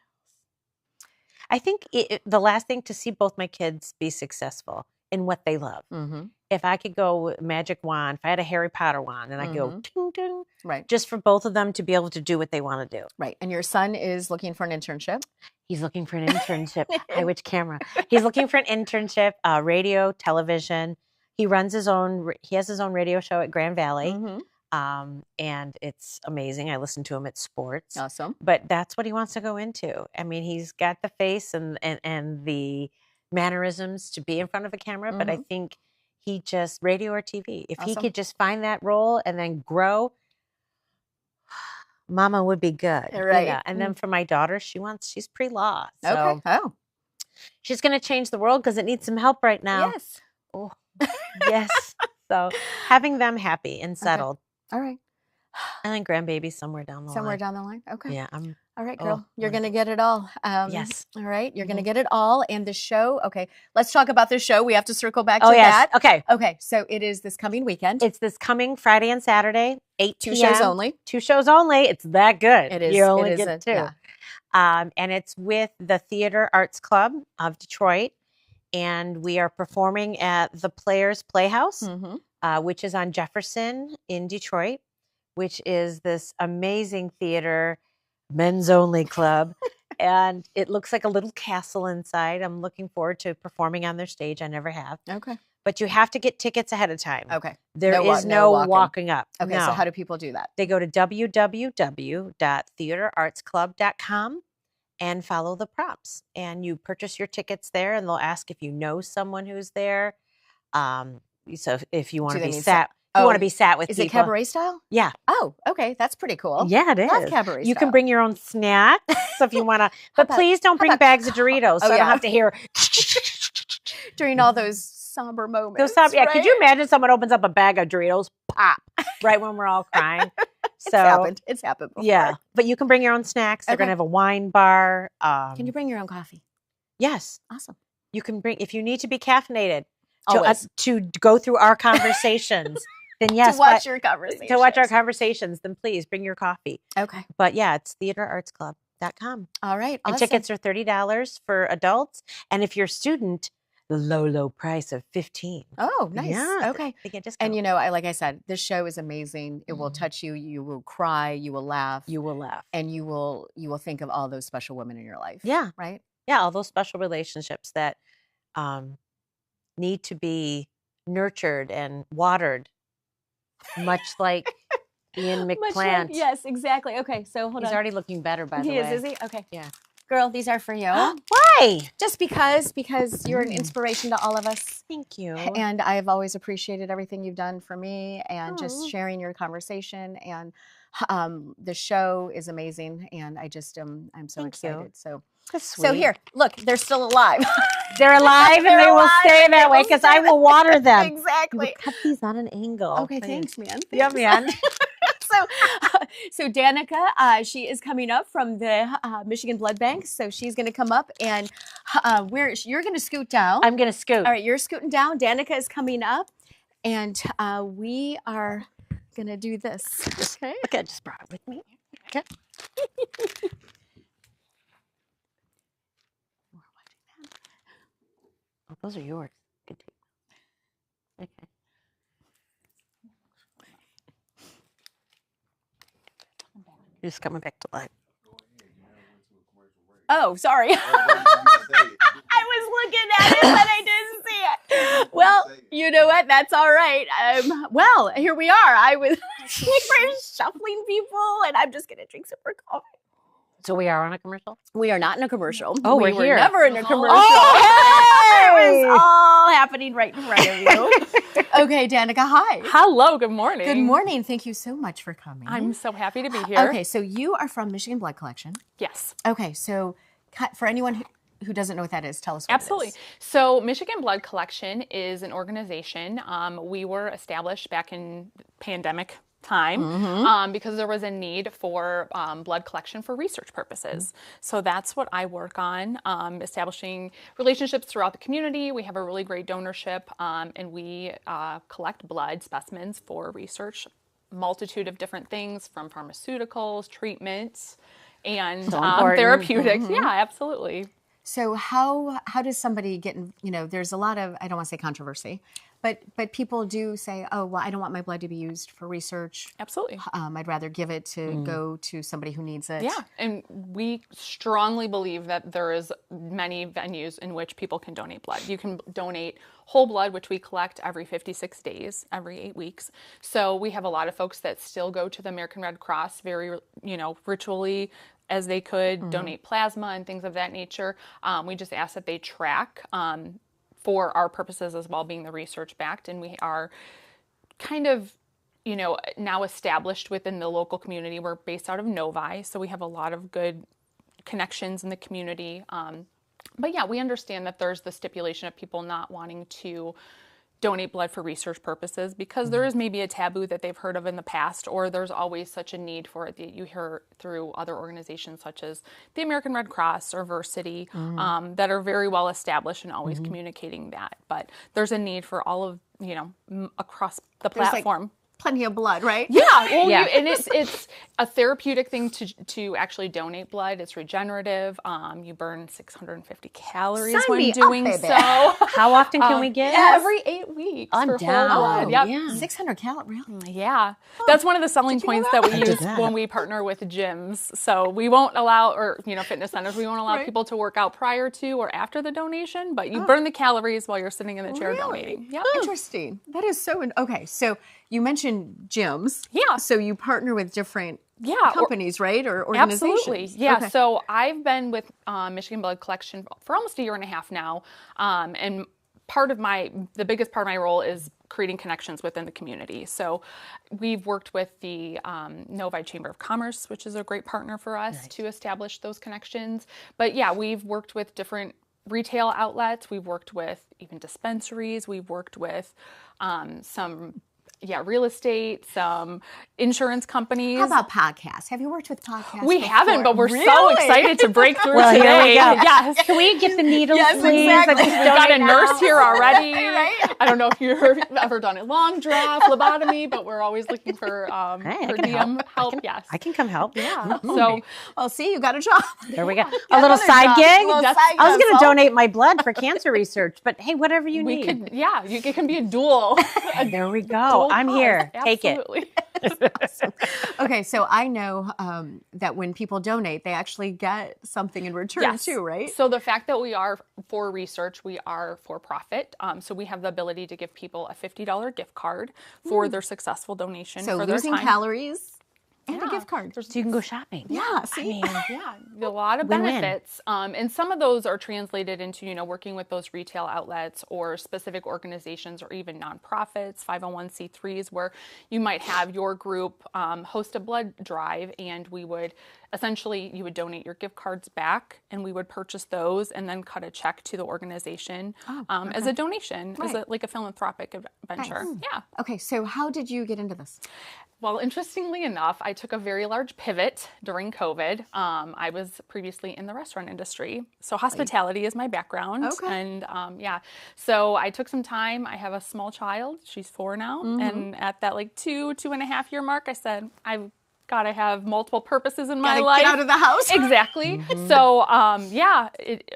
I think the last thing, to see both my kids be successful in what they love.
Mhm.
If I could go with magic wand, if I had a Harry Potter wand and I could go ting ting,
Right.
just for both of them to be able to do what they want to do.
Right. And your son is looking for an internship.
He's looking for an internship. Hi, which camera? He's looking for an internship, radio, television. He runs his own. He has his own radio show at Grand Valley, and it's amazing. I listen to him at sports.
Awesome.
But that's what he wants to go into. I mean, he's got the face and the mannerisms to be in front of a camera. But I think he just radio or TV. If he
Awesome.
could just find that role and then grow. Mama would be good.
Right.
You know? And then for my daughter, she's pre-law. So
Okay. Oh.
she's going to change the world because it needs some help right now.
Yes.
Oh, yes. So having them happy and settled.
All right.
And then grandbabies somewhere down the line.
Somewhere down the line. Okay.
Yeah.
All right, girl. You're
my
going to get it all.
Yes.
All right. You're going to get it all. And the show. Okay. Let's talk about the show. We have to circle back to
Oh, yes.
that.
Okay.
Okay. So it is this coming weekend.
It's this coming Friday and Saturday, 8
2
p.m.
shows only.
2 shows only. It's that good.
It is.
You only
it is
get
a-
2.
yeah.
And it's with the Theater Arts Club of Detroit. And we are performing at the Players Playhouse, which is on Jefferson in Detroit, which is this amazing theater, men's only club. And it looks like a little castle inside. I'm looking forward to performing on their stage. I never have.
Okay.
But you have to get tickets ahead of time.
Okay.
There
No
is no
walking.
walking up.
Okay.
No.
So how do people do that?
They go to www.theaterartsclub.com and follow the prompts. And you purchase your tickets there, and they'll ask if you know someone who's there. So if you want
Do
to
they
be
need
sat, You
Oh,
want to be sat with
Is
people.
it cabaret style?
Yeah.
Oh, okay. That's pretty cool.
Yeah, it
Love
is.
cabaret
You
style.
can bring your own snacks if you want to, but
about-
please don't
how
bring
about
bags of Doritos so
Oh,
I
yeah.
don't have to hear
during all those somber moments.
those sound. Yeah,
right?
could you imagine someone opens up a bag of Doritos, pop, right when we're all crying?
It's happened. It's happened before.
Yeah, but you can bring your own snacks. They're
Okay.
going to have a wine bar.
Can you bring your own coffee?
Yes,
Awesome.
you can bring if you need to be caffeinated
Always.
to go through our conversations. Then yes,
to watch your conversation.
to watch our conversations, then please bring your coffee.
Okay.
But yeah, it's theaterartsclub.com.
All right.
And
Awesome.
tickets are $30 for adults. And if you're a student, the low price of $15.
Oh, nice.
Yeah,
Okay.
they get discount.
And like I said, this show is amazing. It will touch you. You will cry. You will laugh.
you will laugh.
And you will think of all those special women in your life.
Yeah.
Right.
Yeah, all those special relationships that need to be nurtured and watered, much like Ian McPlant.
Yes, exactly. Okay, so hold
He's
on.
already looking better, by the way.
Is he? Okay.
Yeah.
Girl, these are for you.
Why?
Just because you're an inspiration to all of us.
Thank you.
And I've always appreciated everything you've done for me and
Aw.
just sharing your conversation. And the show is amazing. And I just I'm so
Thank you.
excited. So
That's
so
sweet.
here, look, they're still alive.
They're alive and
They're
they will
alive
stay
and
that
they
way
will
because
stay
I will water them.
Exactly.
You cut these on an angle.
Okay, thanks, man.
Yeah,
Thanks.
man.
So Danica, she is coming up from the Michigan Blood Bank. So she's going to come up and you're going to scoot down.
I'm going to scoot.
All right, you're scooting down. Danica is coming up, and we are going to do this. Okay.
Okay, I just brought it with me. Okay. Oh, those are yours. Good tape. Okay. You're just coming back to life.
Oh, sorry. I was looking at it, but I didn't see it. Well, you know what? That's all right. Well, here we are. We were shuffling people, and I'm just going to drink some more coffee.
So we are on a commercial?
We are not in a commercial.
Oh,
we
we're
were
here.
never in a commercial.
Oh, hey!
It was all happening right in front of you. Okay, Danica, hi.
Hello, good morning.
Good morning. Thank you so much for coming.
I'm so happy to be here.
Okay, so you are from Michigan Blood Collection.
Yes.
Okay, so for anyone who doesn't know what that is, tell us what
Absolutely.
it is.
So Michigan Blood Collection is an organization. We were established back in pandemic time because there was a need for blood collection for research purposes. So that's what I work on, establishing relationships throughout the community. We have a really great donorship, and we collect blood specimens for research, multitude of different things from pharmaceuticals, treatments, and therapeutics. Yeah, absolutely.
So how does somebody get in, there's a lot of, I don't want to say controversy, but people do say, oh, well, I don't want my blood to be used for research.
Absolutely.
I'd rather give it to go to somebody who needs it.
Yeah, and we strongly believe that there is many venues in which people can donate blood. You can donate whole blood, which we collect every 56 days, every 8 weeks. So we have a lot of folks that still go to the American Red Cross very, ritually as they could, donate plasma and things of that nature. We just ask that they track for our purposes as well, being the research backed, and we are kind of now established within the local community. We're based out of Novi, so we have a lot of good connections in the community. But yeah, we understand that there's the stipulation of people not wanting to donate blood for research purposes because there is maybe a taboo that they've heard of in the past, or there's always such a need for it that you hear through other organizations such as the American Red Cross or Versity that are very well established and always communicating that. But there's a need for all of, across the platform.
Plenty of blood, right?
Yeah, well,
Yeah.
and it's a therapeutic thing to actually donate blood. It's regenerative. You burn 650 calories
Sign
when
me up,
doing
baby.
so.
How often can we get?
Every 8 weeks
I'm
for
down.
whole blood. Yep.
Yeah.
600 calories, really?
Yeah, that's one of the selling points that we
I did
use
that.
when we partner with gyms. So we won't allow, or fitness centers, we won't allow
Right.
people to work out prior to or after the donation, but you burn the calories while you're sitting in the chair donating. Yep.
Interesting. That is so. Okay, so you mentioned gyms.
Yeah.
So you partner with different
Yeah,
companies, right, or organizations?
Absolutely. Yeah.
Okay.
So I've been with Michigan Blood Collection for almost a year and a half now. And the biggest part of my role is creating connections within the community. So we've worked with the Novi Chamber of Commerce, which is a great partner for us to establish those connections. But yeah, we've worked with different retail outlets. We've worked with even dispensaries. We've worked with some real estate, some insurance companies.
How about podcasts? Have you worked with podcasts?
We
before?
haven't, but we're so
Really?
excited to break through
Well,
today.
here we go.
Yes.
Can we get the needles,
Yes,
please?
exactly.
I just
We've got a
donate
nurse
now.
here already.
Right?
I don't know if you've ever done a long draw, phlebotomy, but we're always looking for
Hey, I
per
can
diem help. Yes.
I can come help.
Yeah.
Mhm.
So
Well, see, you got a job.
There we go. A
Got
little
another
side
job.
gig.
Little
Yes.
side
I was going to
hustle.
donate my blood for cancer research, but hey, whatever you
we
need.
could, it can be a dual.
There we go.
dual
I'm
cause.
here. Take it.
Absolutely.
Okay, so I know that when people donate, they actually get something in return too, right?
So the fact that we are for research, we are for profit. So we have the ability to give people a $50 gift card for their successful donation.
So
for their
losing
time.
calories and a
Yeah.
gift card.
So you can go shopping.
Yeah,
I
see?
mean,
Yeah, a lot of
Win-win.
benefits. And some of those are translated into, working with those retail outlets or specific organizations or even nonprofits, 501c3s, where you might have your group host a blood drive, and we would you would donate your gift cards back, and we would purchase those and then cut a check to the organization as a donation, as
Right.
like a philanthropic venture.
Nice.
Yeah.
Okay, so how did you get into this?
Well, interestingly enough, I took a very large pivot during COVID. I was previously in the restaurant industry, so hospitality is my background.
Okay.
And so I took some time. I have a small child; she's 4 now, and at that 2.5 year mark, I said, I've got to have multiple purposes in my
Gotta
life.
get out of the house.
Exactly. So,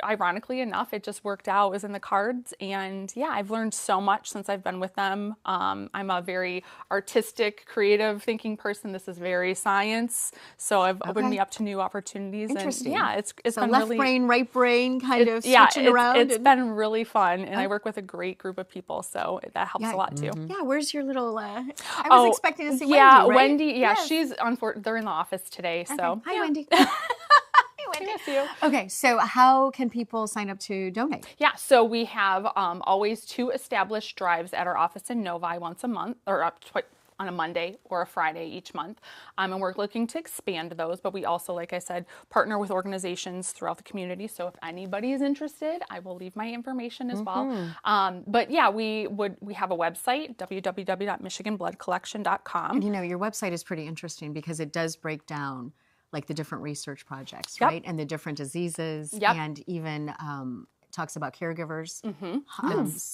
ironically enough, it just worked out. It was in the cards. And I've learned so much since I've been with them. I'm a very artistic, creative thinking person. This is very science. So I've opened me up to new opportunities.
Interesting.
And it's
So
been
left
really,
brain, right brain, kind of
yeah,
switching around.
it's
and-
been really fun. And I work with a great group of people. So that helps
Yeah.
a lot too.
Yeah, where's your little? I was expecting to see
yeah,
Wendy. Right?
Wendy. Yeah,
Yes.
she's they're in the office today.
Okay.
So
Hi,
yeah.
Wendy.
I miss you.
Okay, so how can people sign up to donate?
Yeah, so we have always 2 established drives at our office in Novi once a month, or on a Monday or a Friday each month. And we're looking to expand those, but we also, like I said, partner with organizations throughout the community. So if anybody is interested, I will leave my information as well. But yeah, we have a website, www.michiganbloodcollection.com.
You know, your website is pretty interesting because it does break down like the different research projects,
Yep.
right? And the different diseases,
Yep.
and even talks about caregivers.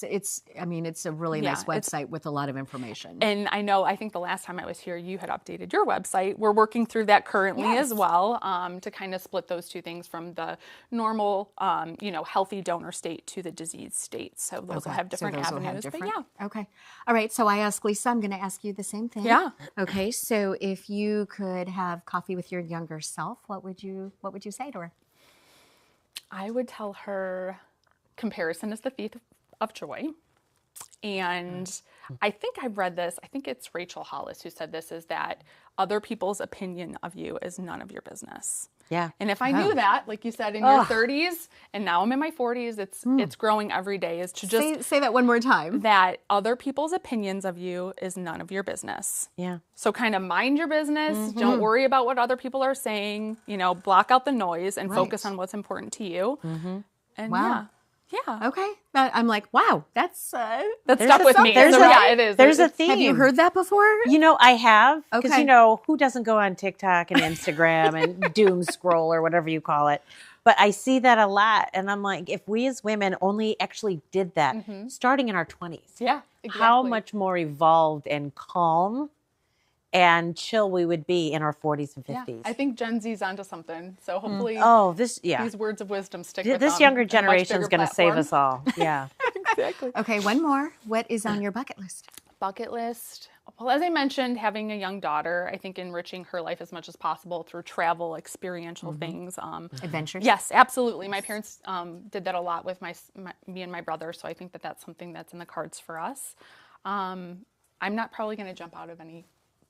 It's a really nice
Yeah, it's-
website with a lot of information.
And I think the last time I was here, you had updated your website. We're working through that currently as well, to kind of split those two things from the normal, healthy donor state to the disease state. So those will have different avenues. But yeah.
Okay. All right. So I asked Lisa, I'm going to ask you the same thing.
Yeah.
Okay. So if you could have coffee with your younger self, what would you say to her?
I would tell her comparison is the thief of joy. And I think I've read this, I think it's Rachel Hollis who said this, is that other people's opinion of you is none of your business.
yeah.
And if I knew that, like you said, in your 30s, and now I'm in my 40s, it's growing every day, is to just
Say that one more time.
that other people's opinions of you is none of your business.
Yeah.
So kind of mind your business. Don't worry about what other people are saying. Block out the noise and focus
Right.
on what's important to you. And
Wow.
yeah.
Okay. I'm like, wow, that's
That
There's
stuck
a-
with me.
there's
So,
a-
yeah, it is.
There's a
It's-
theme.
Have you heard that before?
I have. Because,
Okay.
who doesn't go on TikTok and Instagram and doom scroll or whatever you call it? But I see that a lot. And I'm like, if we as women only actually did that starting in our 20s,
Yeah, exactly.
how much more evolved and calm and chill we would be in our 40s and
Yeah,
50s.
I think Gen Z's onto something. So hopefully
these
words of wisdom stick with
this
them
younger
on a much
generation is
bigger
going to save
platform.
us all. Yeah.
Exactly.
Okay, one more. What is on your bucket list?
Bucket list. Well, as I mentioned, having a young daughter, I think enriching her life as much as possible through travel, experiential things.
Adventures?
Yes, absolutely. My parents did that a lot with me and my brother, so I think that that's something that's in the cards for us. I'm not probably going to jump out of any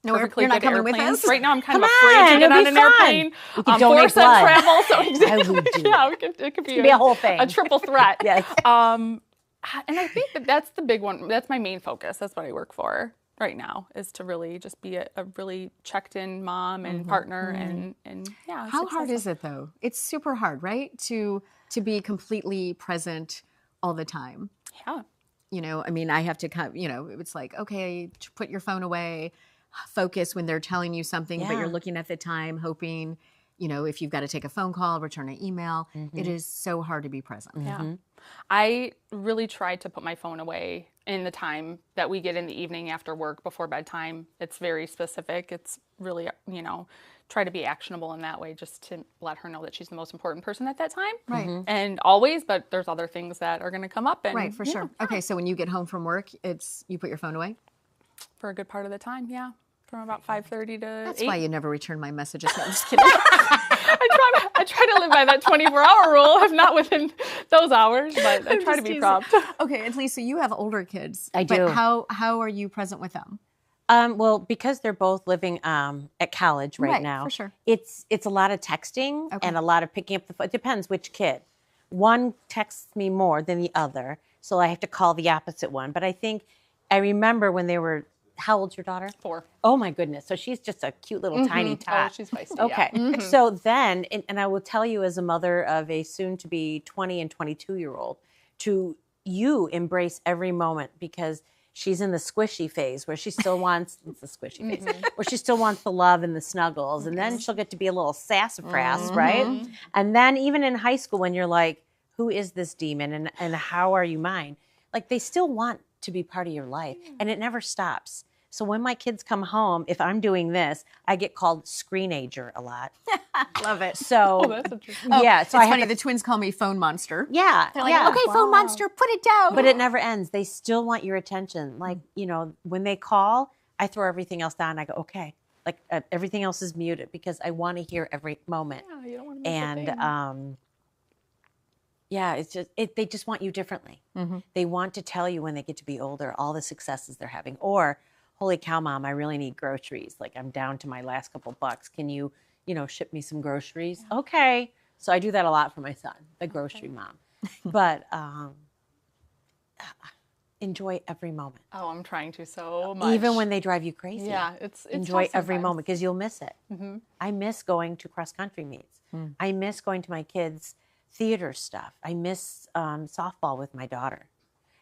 No,
perfectly
you're not
good
coming with
airplanes.
us?
Right now, I'm kind
Come
of afraid
on,
to get
it'll
on
be
an
fun.
airplane.
We could donate
Force
blood.
on travel, so
I would do
yeah, it could be
be a whole thing.
a triple threat.
Yes.
And I think that that's the big one. That's my main focus. That's what I work for right now, is to really just be a really checked in mom and partner and yeah.
How hard is it though? It's super hard, right? To be completely present all the time.
Yeah.
You know, I mean, I have to kind of, it's like, okay, put your phone away, focus when they're telling you something, but you're looking at the time, hoping, if you've got to take a phone call, return an email, it is so hard to be present.
Yeah. I really tried to put my phone away in the time that we get in the evening after work before bedtime. It's very specific. It's really, try to be actionable in that way, just to let her know that she's the most important person at that time.
Right.
And always, but there's other things that are going to come up. And,
Right, for sure. Okay, so when you get home from work, you put your phone away?
For a good part of the time, yeah. From about 5:30 to
That's
8.
why you never return my messages. No, I'm just kidding.
I try to live by that 24-hour rule, if not within those hours, but I try to be prompt.
Okay, and Lisa, you have older kids.
I
but
do.
How are you present with them?
Well, because they're both living at college right now,
for sure.
it's a lot of texting and a lot of picking up the phone. It depends which kid. One texts me more than the other, so I have to call the opposite one. But I remember when they were, how old's your daughter?
4.
Oh my goodness. So she's just a cute little tiny tot.
Oh, she's feisty.
Okay.
Yeah.
So then, and I will tell you as a mother of a soon to be 20 and 22-year-old, you embrace every moment, because she's in the squishy phase where she still wants, it's the squishy phase, where she still wants the love and the snuggles. And then she'll get to be a little sassafras, right? And then even in high school, when you're like, who is this demon and how are you mine? Like, they still want to be part of your life, and it never stops. So when my kids come home, if I'm doing this, I get called screenager a lot.
Love it.
So
That's interesting.
yeah, so
It's
I have
funny,
to,
the twins call me phone monster.
yeah,
They're like,
yeah.
okay, phone monster, put it down.
But it never ends. They still want your attention. Like, when they call, I throw everything else down. I go, okay. Like, everything else is muted, because I want to hear every moment.
Yeah, you don't want to miss a thing.
Yeah, it's just they just want you differently. They want to tell you when they get to be older all the successes they're having. Or, holy cow, Mom, I really need groceries. Like, I'm down to my last couple bucks. Can you, ship me some groceries? Yeah. Okay. So I do that a lot for my son, the grocery mom. But enjoy every moment.
Oh, I'm trying to so much.
Even when they drive you crazy.
Yeah, it's
enjoy
tough
every
sometimes.
moment, because you'll miss it. I miss going to cross country meets. I miss going to my kids' theater stuff. I miss softball with my daughter.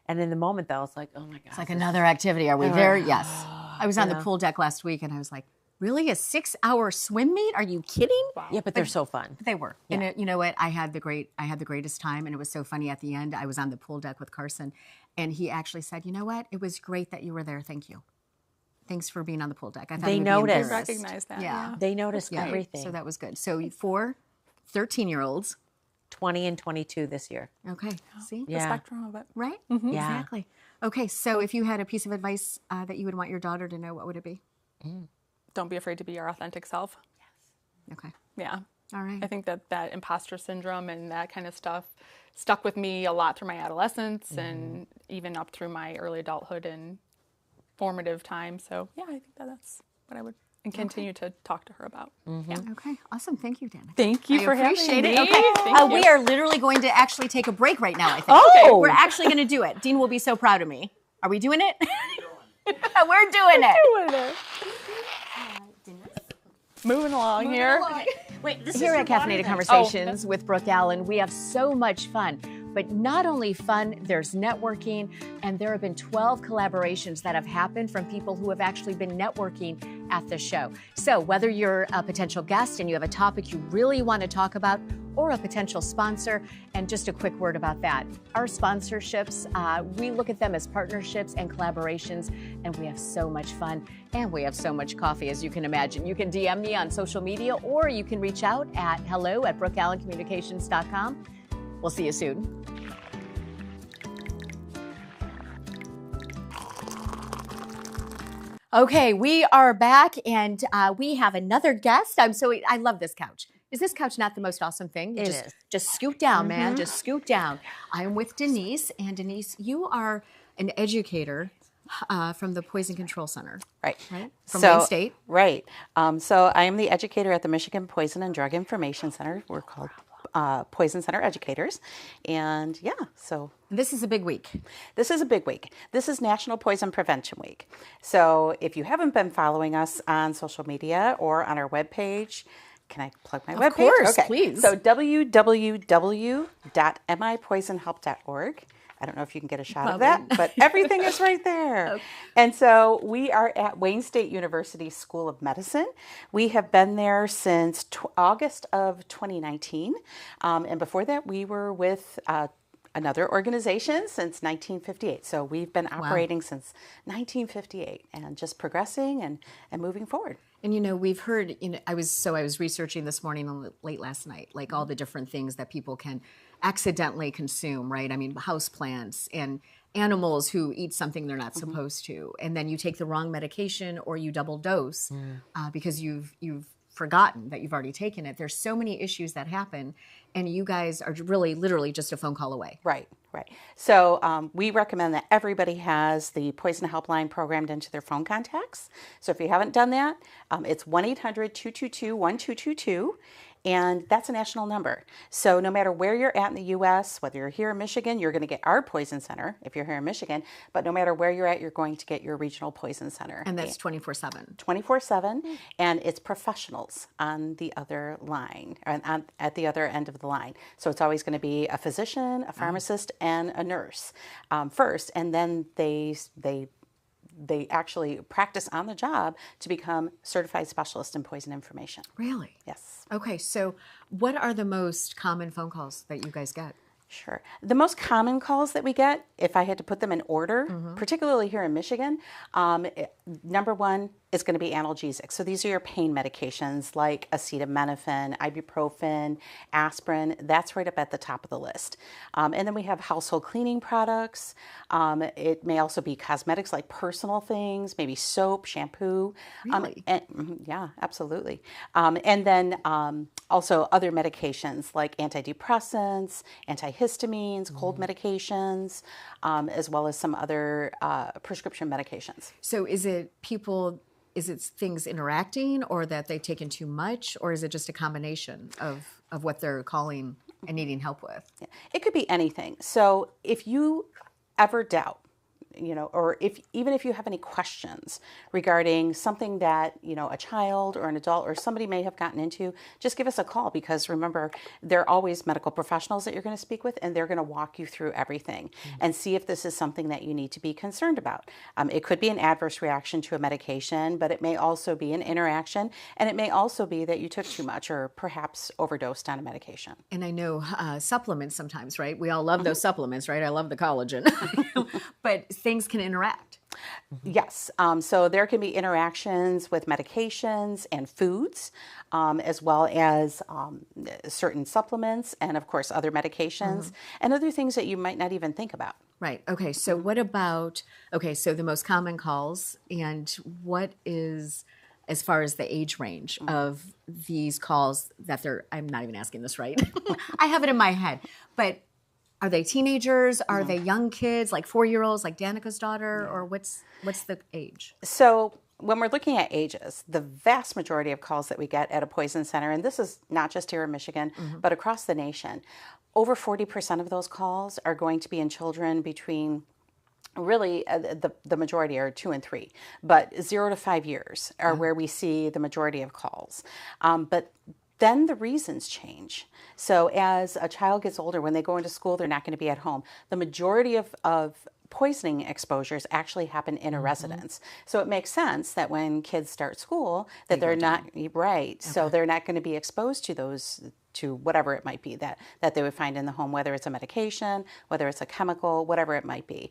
And in the moment, though, it's like, oh my God.
It's like another activity. Are we there? Yes. I was on the pool deck last week, and I was like, really? A 6-hour swim meet? Are you kidding?
Wow.
Yeah, but they're so fun.
They were.
Yeah.
And you know what? I had the greatest time, and it was so funny at the end. I was on the pool deck with Carson, and he actually said, you know what? It was great that you were there. Thank you. Thanks for being on the pool deck. I thought
They
you would be
noticed.
embarrassed.
Recognize that.
Yeah.
Yeah.
They notice
Yeah.
everything.
So that was good. So 4 13-year-olds.
20 and 22 this year.
Okay. See?
The
Yeah.
spectrum of it.
Right?
Yeah.
Exactly. Okay. So if you had a piece of advice that you would want your daughter to know, what would it be?
Don't be afraid to be your authentic self.
Okay.
Yeah.
All right.
I think that imposter syndrome and that kind of stuff stuck with me a lot through my adolescence and even up through my early adulthood and formative time. So yeah, I think that's what I would continue to talk to her about. Yeah.
Okay. Awesome. Thank you, Dana.
Thank you
I
for having
appreciate
me.
it. Okay.
Thank you.
We are literally going to actually take a break right now, I think.
Oh!
We're actually going to do it. Dean will be so proud of me. Are we doing it? We're doing it.
Doing it. Moving along here.
Wait, this
Here
is
at Caffeinated Conversations with Brooke Allen, we have so much fun. But not only fun, there's networking, and there have been 12 collaborations that have happened from people who have actually been networking at the show. So whether you're a potential guest and you have a topic you really want to talk about, or a potential sponsor, and just a quick word about that. Our sponsorships, we look at them as partnerships and collaborations, and we have so much fun, and we have so much coffee, as you can imagine. You can DM me on social media, or you can reach out at hello@brookeallencommunications.com. We'll see you soon. Okay, we are back, and we have another guest. I love this couch. Is this couch not the most awesome thing?
It is.
Just scoot down, man. Just scoot down. I'm with Denise, and Denise, you are an educator from the Poison Control Center,
Right.
right? From Wayne State.
Right. So I am the educator at the Michigan Poison and Drug Information Center. We're called Poison Center educators. And yeah, so
This is a big week.
this is a big week. This is National Poison Prevention Week. So if you haven't been following us on social media or on our webpage, can I plug my webpage?
Of course, please.
So www.mipoisonhelp.org. I don't know if you can get a shot of that, but everything is right there. And so we are at Wayne State University School of Medicine. We have been there since August of 2019. And before that, we were with another organization since 1958. So we've been operating since 1958 and just progressing and moving forward.
And we've heard, I was researching this morning and late last night, like all the different things that people can accidentally consume, right? I mean, house plants and animals who eat something they're not supposed to. And then you take the wrong medication or you double dose because you've forgotten that you've already taken it. There's so many issues that happen, and you guys are really literally just a phone call away.
Right. So we recommend that everybody has the Poison Helpline programmed into their phone contacts. So if you haven't done that, it's 1-800-222-1222. And that's a national number. So no matter where you're at in the U.S., whether you're here in Michigan, you're going to get our poison center if you're here in Michigan. But no matter where you're at, you're going to get your regional poison center.
And that's 24/7.
24/7, and it's professionals on the other line, at the other end of the line. So it's always going to be a physician, a pharmacist, and a nurse first, and then they actually practice on the job to become certified specialists in poison information.
Really?
Yes.
Okay, so what are the most common phone calls that you guys get?
Sure. The most common calls that we get, if I had to put them in order, particularly here in Michigan, number one is going to be analgesics. So these are your pain medications like acetaminophen, ibuprofen, aspirin. That's right up at the top of the list. And then we have household cleaning products. It may also be cosmetics like personal things, maybe soap, shampoo.
Really?
Yeah, absolutely. And then also other medications like antidepressants, antihistamines, cold medications, as well as some other prescription medications.
So is it things interacting, or that they've taken too much, or is it just a combination of what they're calling and needing help with?
Yeah. It could be anything. So if you ever doubt, or even if you have any questions regarding something that, a child or an adult or somebody may have gotten into, just give us a call, because remember, they're always medical professionals that you're going to speak with, and they're going to walk you through everything and see if this is something that you need to be concerned about. It could be an adverse reaction to a medication, but it may also be an interaction, and it may also be that you took too much or perhaps overdosed on a medication.
And I know supplements sometimes, right? We all love those supplements, right? I love the collagen. But things can interact.
Yes. So there can be interactions with medications and foods, as well as certain supplements and, of course, other medications and other things that you might not even think about.
Right. Okay. So what about, so the most common calls, and what is, as far as the age range of these calls that I'm not even asking this right. I have it in my head, but are they teenagers? Are they young kids, like 4-year-olds, like Danica's daughter, or what's the age?
So when we're looking at ages, the vast majority of calls that we get at a poison center, and this is not just here in Michigan, but across the nation, over 40% of those calls are going to be in children between, really, the majority are 2 and 3, but 0 to 5 years are where we see the majority of calls. But then the reasons change. So as a child gets older, when they go into school, they're not going to be at home. The majority of poisoning exposures actually happen in a residence. So it makes sense that when kids start school, that they're not, right, so they're not going to be exposed to whatever it might be that they would find in the home, whether it's a medication, whether it's a chemical, whatever it might be.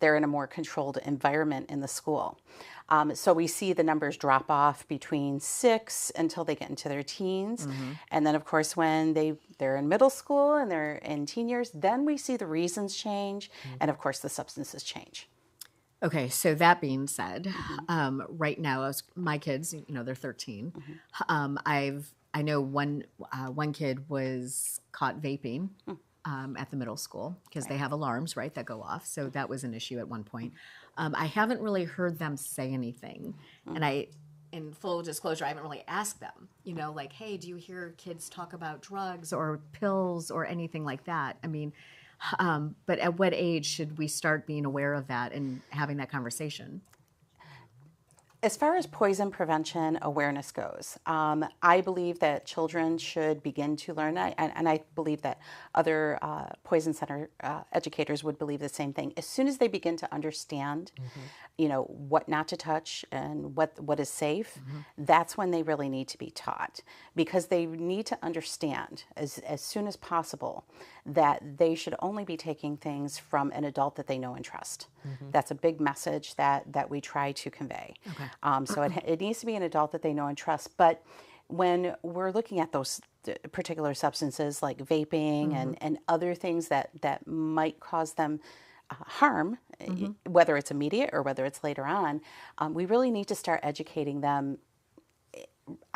They're in a more controlled environment in the school. So we see the numbers drop off between 6 until they get into their teens. And then, of course, when they're in middle school and they're in teen years, then we see the reasons change. And, of course, the substances change.
Okay, so that being said, right now, my kids, they're 13. I know one kid was caught vaping at the middle school because they have alarms, right, that go off. So that was an issue at one point. I haven't really heard them say anything, and in full disclosure, I haven't really asked them, like, hey, do you hear kids talk about drugs or pills or anything like that? I mean, but at what age should we start being aware of that and having that conversation?
As far as poison prevention awareness goes, I believe that children should begin to learn, and I believe that other poison center educators would believe the same thing. As soon as they begin to understand, what not to touch and what is safe, that's when they really need to be taught, because they need to understand as soon as possible that they should only be taking things from an adult that they know and trust. That's a big message that we try to convey.
Okay.
So it needs to be an adult that they know and trust. But when we're looking at those particular substances like vaping and other things that might cause them harm, whether it's immediate or whether it's later on, we really need to start educating them,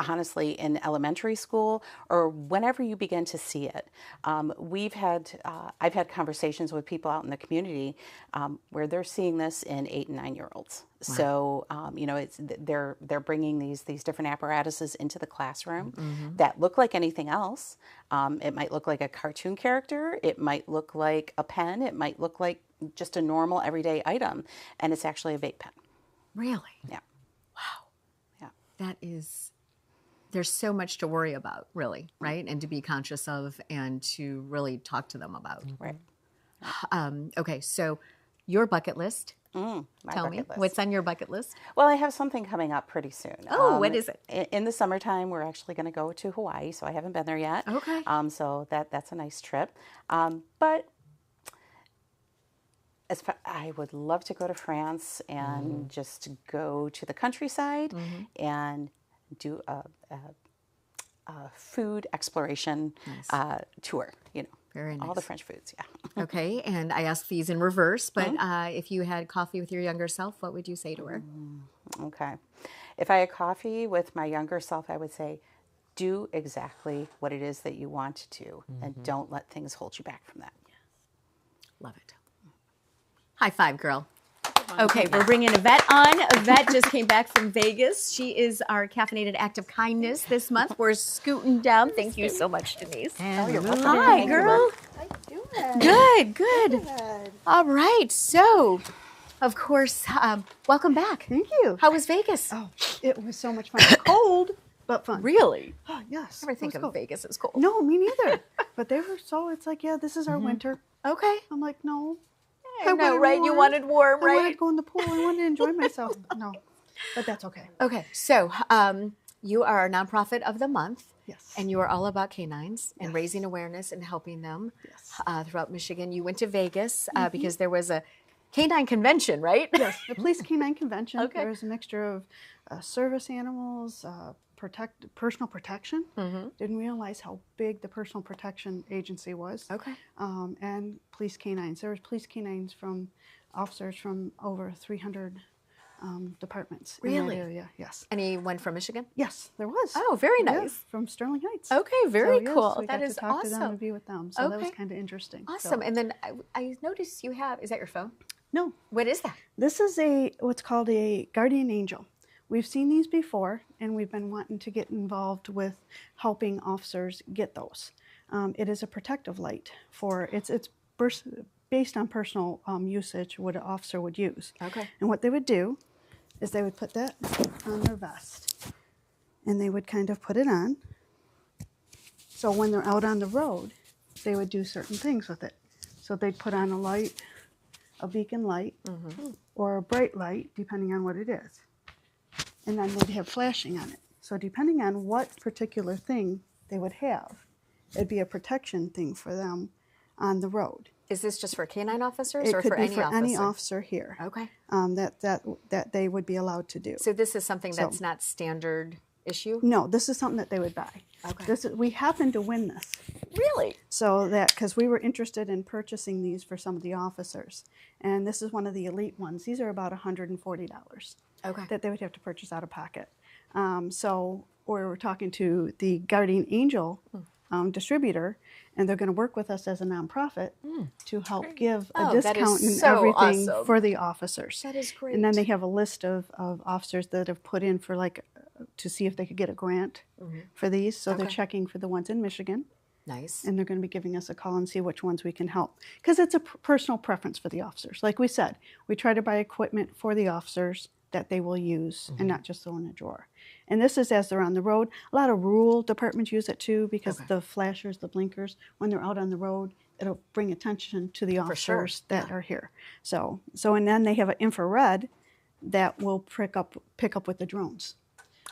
honestly, in elementary school or whenever you begin to see it. I've had conversations with people out in the community where they're seeing this in 8 and 9 year olds. Wow. So they're bringing these different apparatuses into the classroom that look like anything else. It might look like a cartoon character. It might look like a pen. It might look like just a normal everyday item, and it's actually a vape pen.
Really?
Yeah.
Wow.
Yeah.
That is. There's so much to worry about, really, right? And to be conscious of and to really talk to them about.
Right.
Okay, so your bucket list.
My
Tell
bucket
me,
list.
what's on your bucket list?
Well, I have something coming up pretty soon.
Oh, what is it?
In the summertime, we're actually going to go to Hawaii, so I haven't been there yet.
Okay.
So that's a nice trip. But I would love to go to France and just go to the countryside and do a food exploration tour.
Very nice.
All the French foods. Yeah.
Okay, and I asked these in reverse, but if you had coffee with your younger self, what would you say to her?
Okay. If I had coffee with my younger self, I would say, do exactly what it is that you want to do, and don't let things hold you back from that.
Love it. High five, girl. Okay, we're bringing Yvette on. Yvette just came back from Vegas. She is our Caffeinated Act of Kindness this month. We're scooting down. Thank you so much, Denise.
You're welcome.
Hi, girl.
How you doing?
Good, good.
Good.
All right, so, of course, welcome back.
Thank you.
How was Vegas?
Oh, it was so much fun. Cold, but fun.
Really?
Oh, yes.
Never think
it was
of
cold.
Vegas as cold.
No, me neither. But they were it's like, yeah, this is our winter.
Okay.
I'm like, no.
I know, right? You
warm.
wanted warm,
I wanted
right?
to go in the pool. I wanted to enjoy myself. No, but that's okay.
Okay, so you are our nonprofit of the month.
Yes.
And you are all about canines and
Yes.
raising awareness and helping them
Yes.
throughout Michigan. You went to Vegas because there was a canine convention, right?
Yes, the Police Canine Convention.
Okay.
There was a mixture of service animals, personal protection. Didn't realize how big the personal protection agency was.
Okay.
And police canines. There was police canines from officers from over 300 departments in
Really?
that area. Yes.
Anyone from Michigan?
Yes, there was.
Oh, very
Yeah,
nice.
from Sterling Heights.
Okay, very
So, yes,
cool.
we
That
got
is
to talk to them
awesome.
and be with them. So that was
Okay.
kind of interesting. So-
Awesome. And then I noticed you have, is that your phone?
No,
What is that?
this is what's called a guardian angel. We've seen these before, and we've been wanting to get involved with helping officers get those. It is a protective light for it's based on personal usage, what an officer would use.
Okay.
And what they would do is they would put that on their vest, and they would kind of put it on. So when they're out on the road, they would do certain things with it. So they'd put on a light, a beacon light, or a bright light, depending on what it is. And then they'd have flashing on it. So depending on what particular thing they would have, it'd be a protection thing for them on the road.
Is this just for canine officers
It
or
could
for
be
any
for
officer?
any officer here
Okay.
that they would be allowed to do.
So this is something that's not standard issue?
No, this is something that they would buy.
Okay.
We happened to win this.
Really?
So that, because we were interested in purchasing these for some of the officers. And this is one of the elite ones. These are about $140
Okay.
that they would have to purchase out of pocket. So we were talking to the Guardian Angel distributor, and they're going to work with us as a nonprofit to help give a
Oh, that is
discount and
so
everything
awesome.
for the officers.
That is great.
And then they have a list of officers that have put in for like to see if they could get a grant
Mhm.
for these. So they're
Okay.
checking for the ones in Michigan,
Nice.
and they're going to be giving us a call and see which ones we can help. Because it's a personal preference for the officers. Like we said, we try to buy equipment for the officers that they will use and not just throw in a drawer. And this is as they're on the road. A lot of rural departments use it too because
Okay.
the flashers, the blinkers, when they're out on the road, it'll bring attention to the
For sure,
officers that
yeah.
are here. So and then they have an infrared that will pick up with the drones.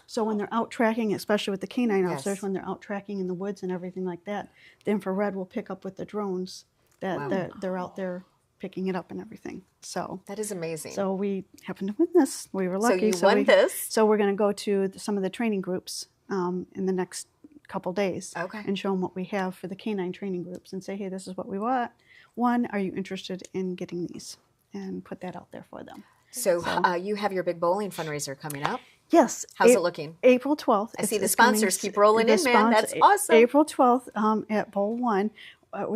So when they're out tracking, especially with the canine officers,
Yes.
when they're out tracking in the woods and everything like that, the infrared will pick up with the drones that
Wow.
they're out there picking it up and everything. So
That is amazing.
so we happened to win this. We were
So
lucky.
you won this.
So we're going to go to some of the training groups in the next couple days
Okay.
and show them what we have for the canine training groups and say, hey, this is what we want. One, are you interested in getting these? And put that out there for them.
So you have your big bowling fundraiser coming up.
Yes.
How's it looking?
April 12th.
I see the
It's coming
sponsors keep rolling
the
in, man. That's awesome.
April 12th at Bowl 1.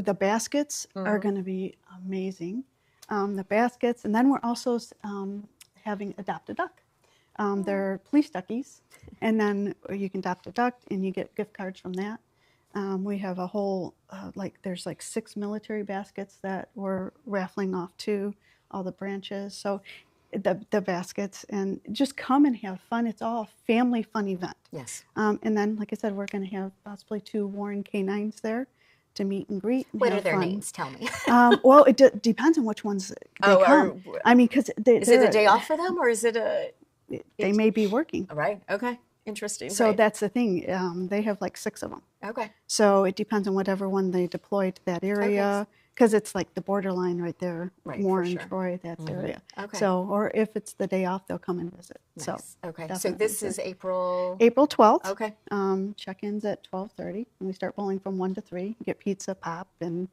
The baskets
Mm-hmm.
are going to be amazing. The baskets. And then we're also having Adopt a Duck. They're police duckies. And then you can adopt a duck and you get gift cards from that. We have a whole, there's 6 military baskets that we're raffling off too, all the branches. So the baskets, and just come and have fun. It's all a family fun event.
Yes.
And then, like I said, we're going to have possibly 2 Warren canines there to meet and greet. And
What
have
are their
fun.
names? Tell me.
Well, it depends on which ones they come. I mean, because
Is it a day off for them, or is it a?
They may be working.
Right. Okay. Interesting.
So
Right.
that's the thing. They have 6 of them.
Okay.
So it depends on whatever one they deploy to that area, because it's like the borderline right there,
Right, for
Warren,
sure.
Troy, that area.
Okay.
So, or if it's the day off, they'll come and visit.
Nice.
So
Okay. So
definitely
this is April.
April 12th.
Okay.
Check-ins at 12:30, and we start bowling from 1 to 3. You get pizza, pop, and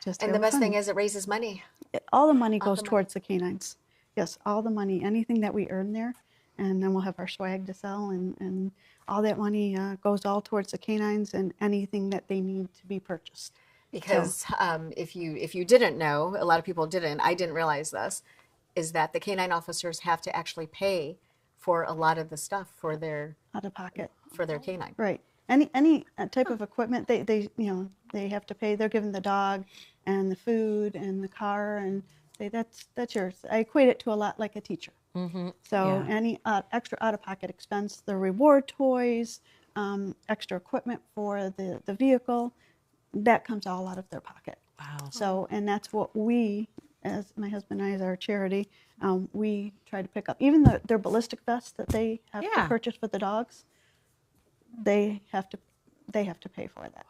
just
And
have
the best
fun.
thing is it raises money.
All the money goes
the money.
towards the canines. Yes, all the money, anything that we earn there, and then we'll have our swag to sell, and all that money goes all towards the canines and anything that they need to be purchased.
Because if you didn't know, a lot of people didn't. I didn't realize this. Is that the canine officers have to actually pay for a lot of the stuff for their
Out of pocket.
canine.
Right. Any type of equipment, they have to pay. They're given the dog and the food and the car, and say that's yours. I equate it to a lot like a teacher.
Mm-hmm.
So any extra out-of-pocket expense, the reward toys, extra equipment for the vehicle, that comes all out of their pocket.
Wow.
So, and that's what we, as my husband and I, as our charity, we try to pick up. Even their ballistic vests that they have to purchase for the dogs, they have to pay for that.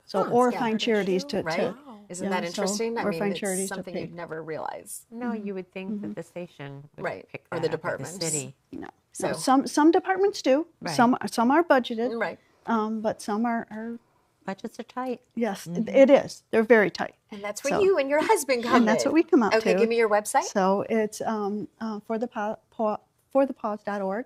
So, or
Yeah.
find charities to
Right? Isn't that
so-
interesting? I
or
mean,
find
it's
charities to
something
pay.
you'd never realize.
No, you would think that the station would
Right,
pick
or
that
the
up,
departments.
the city.
No.
So-
So some departments do.
Right.
Some are budgeted.
Right.
But some are
Budgets are tight.
yes, it is. They're very tight.
And that's where
So-
you and your husband come
And that's
in.
what we come out
Okay,
to.
give me your website.
So it's forthepaws.org.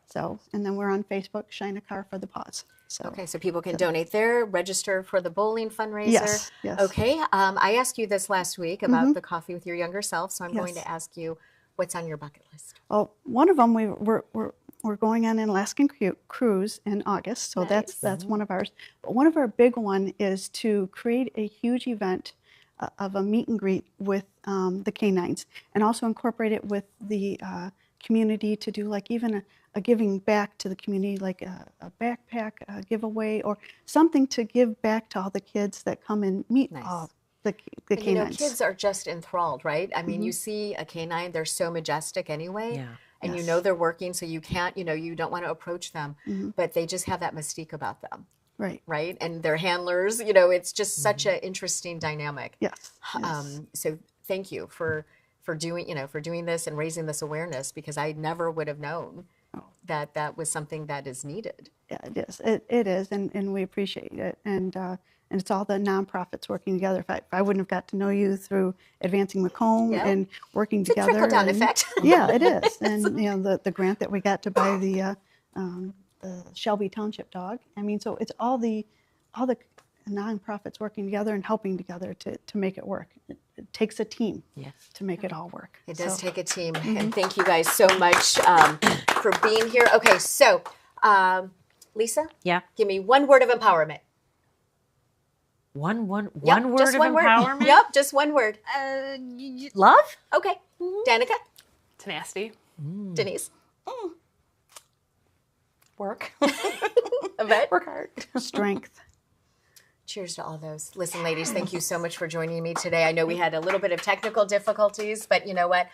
So, and then we're on Facebook, Shine a Car for the Paws. So
Okay, so people can donate there, register for the bowling fundraiser.
Yes, yes.
Okay, I asked you this last week about the coffee with your younger self, so I'm going
Yes.
to ask you what's on your bucket list.
Well, one of them we're going on an Alaskan cruise in August, so
Nice.
that's one of ours. But one of our big one is to create a huge event of a meet and greet with the canines, and also incorporate it with the community to do like even a giving back to the community, like a backpack giveaway or something to give back to all the kids that come and meet
Nice.
all the
You know,
canines.
kids are just enthralled, right? I mean, you see a canine, they're so majestic anyway.
Yeah.
And you
Yes.
know they're working, so you can't, you don't want to approach them, but they just have that mystique about them,
Right.
right? And their handlers, it's just such an interesting dynamic.
Yes. Yes.
So thank you for doing this and raising this awareness, because I never would have known that was something that is needed.
Yeah, it is. It is, and we appreciate it. And it's all the nonprofits working together. If I wouldn't have got to know you through Advancing Macomb
Yeah.
and working
It's a
together.
trickle-down
and-
effect.
Yeah, it is. And the grant that we got to buy the Shelby Township dog. I mean, so it's all the nonprofits working together and helping together to make it work. It takes a team
Yes.
to make it all work.
It does
So-
take a team. And thank you guys so much for being here. Okay, so Lisa,
Yeah.
give me one word of empowerment.
One word
just
of
one
empowerment.
Word. Yep, just one word.
Love.
Okay. Danica,
Tenacity.
Denise,
Work.
Yvette.
Work hard.
Strength.
Cheers to all those. Listen, ladies, thank you so much for joining me today. I know we had a little bit of technical difficulties, but you know what?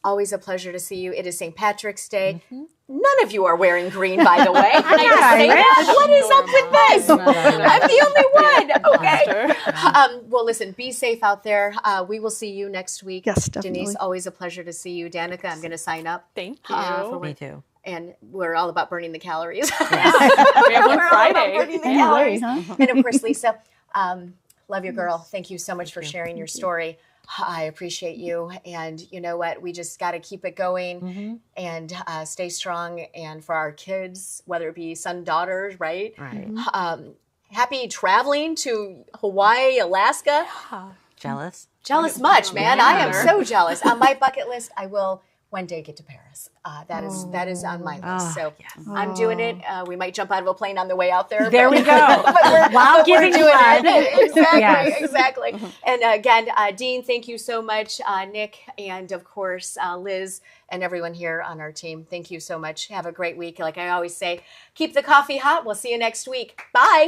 Always a pleasure to see you. It is St. Patrick's Day. None of you are wearing green, by the way. Can I just say that? What is up with this? I'm the only one. Okay. Well, listen, be safe out there. We will see you next week.
Yes, definitely.
Denise, always a pleasure to see you. Danica, I'm going to sign up.
Thank you.
for
Me too.
And we're all about burning the calories.
We have one
We're all about
Friday.
burning the
Anyway,
calories.
huh?
And of course, Lisa, love you, girl. Thank you so much for sharing your story. I appreciate you. And you know what? We just got to keep it going and stay strong. And for our kids, whether it be son, daughters, right?
Right.
Happy traveling to Hawaii, Alaska.
Jealous.
Jealous much, man.
Yeah.
I am so jealous. On my bucket list, I will one day get to Paris. That is on my list. So I'm doing it. We might jump out of a plane on the way out there.
There we go.
While
giving
doing
blood.
it. Exactly,
Yes.
exactly. And again, Dean, thank you so much. Nick, and of course, Liz, and everyone here on our team. Thank you so much. Have a great week. Like I always say, keep the coffee hot. We'll see you next week. Bye.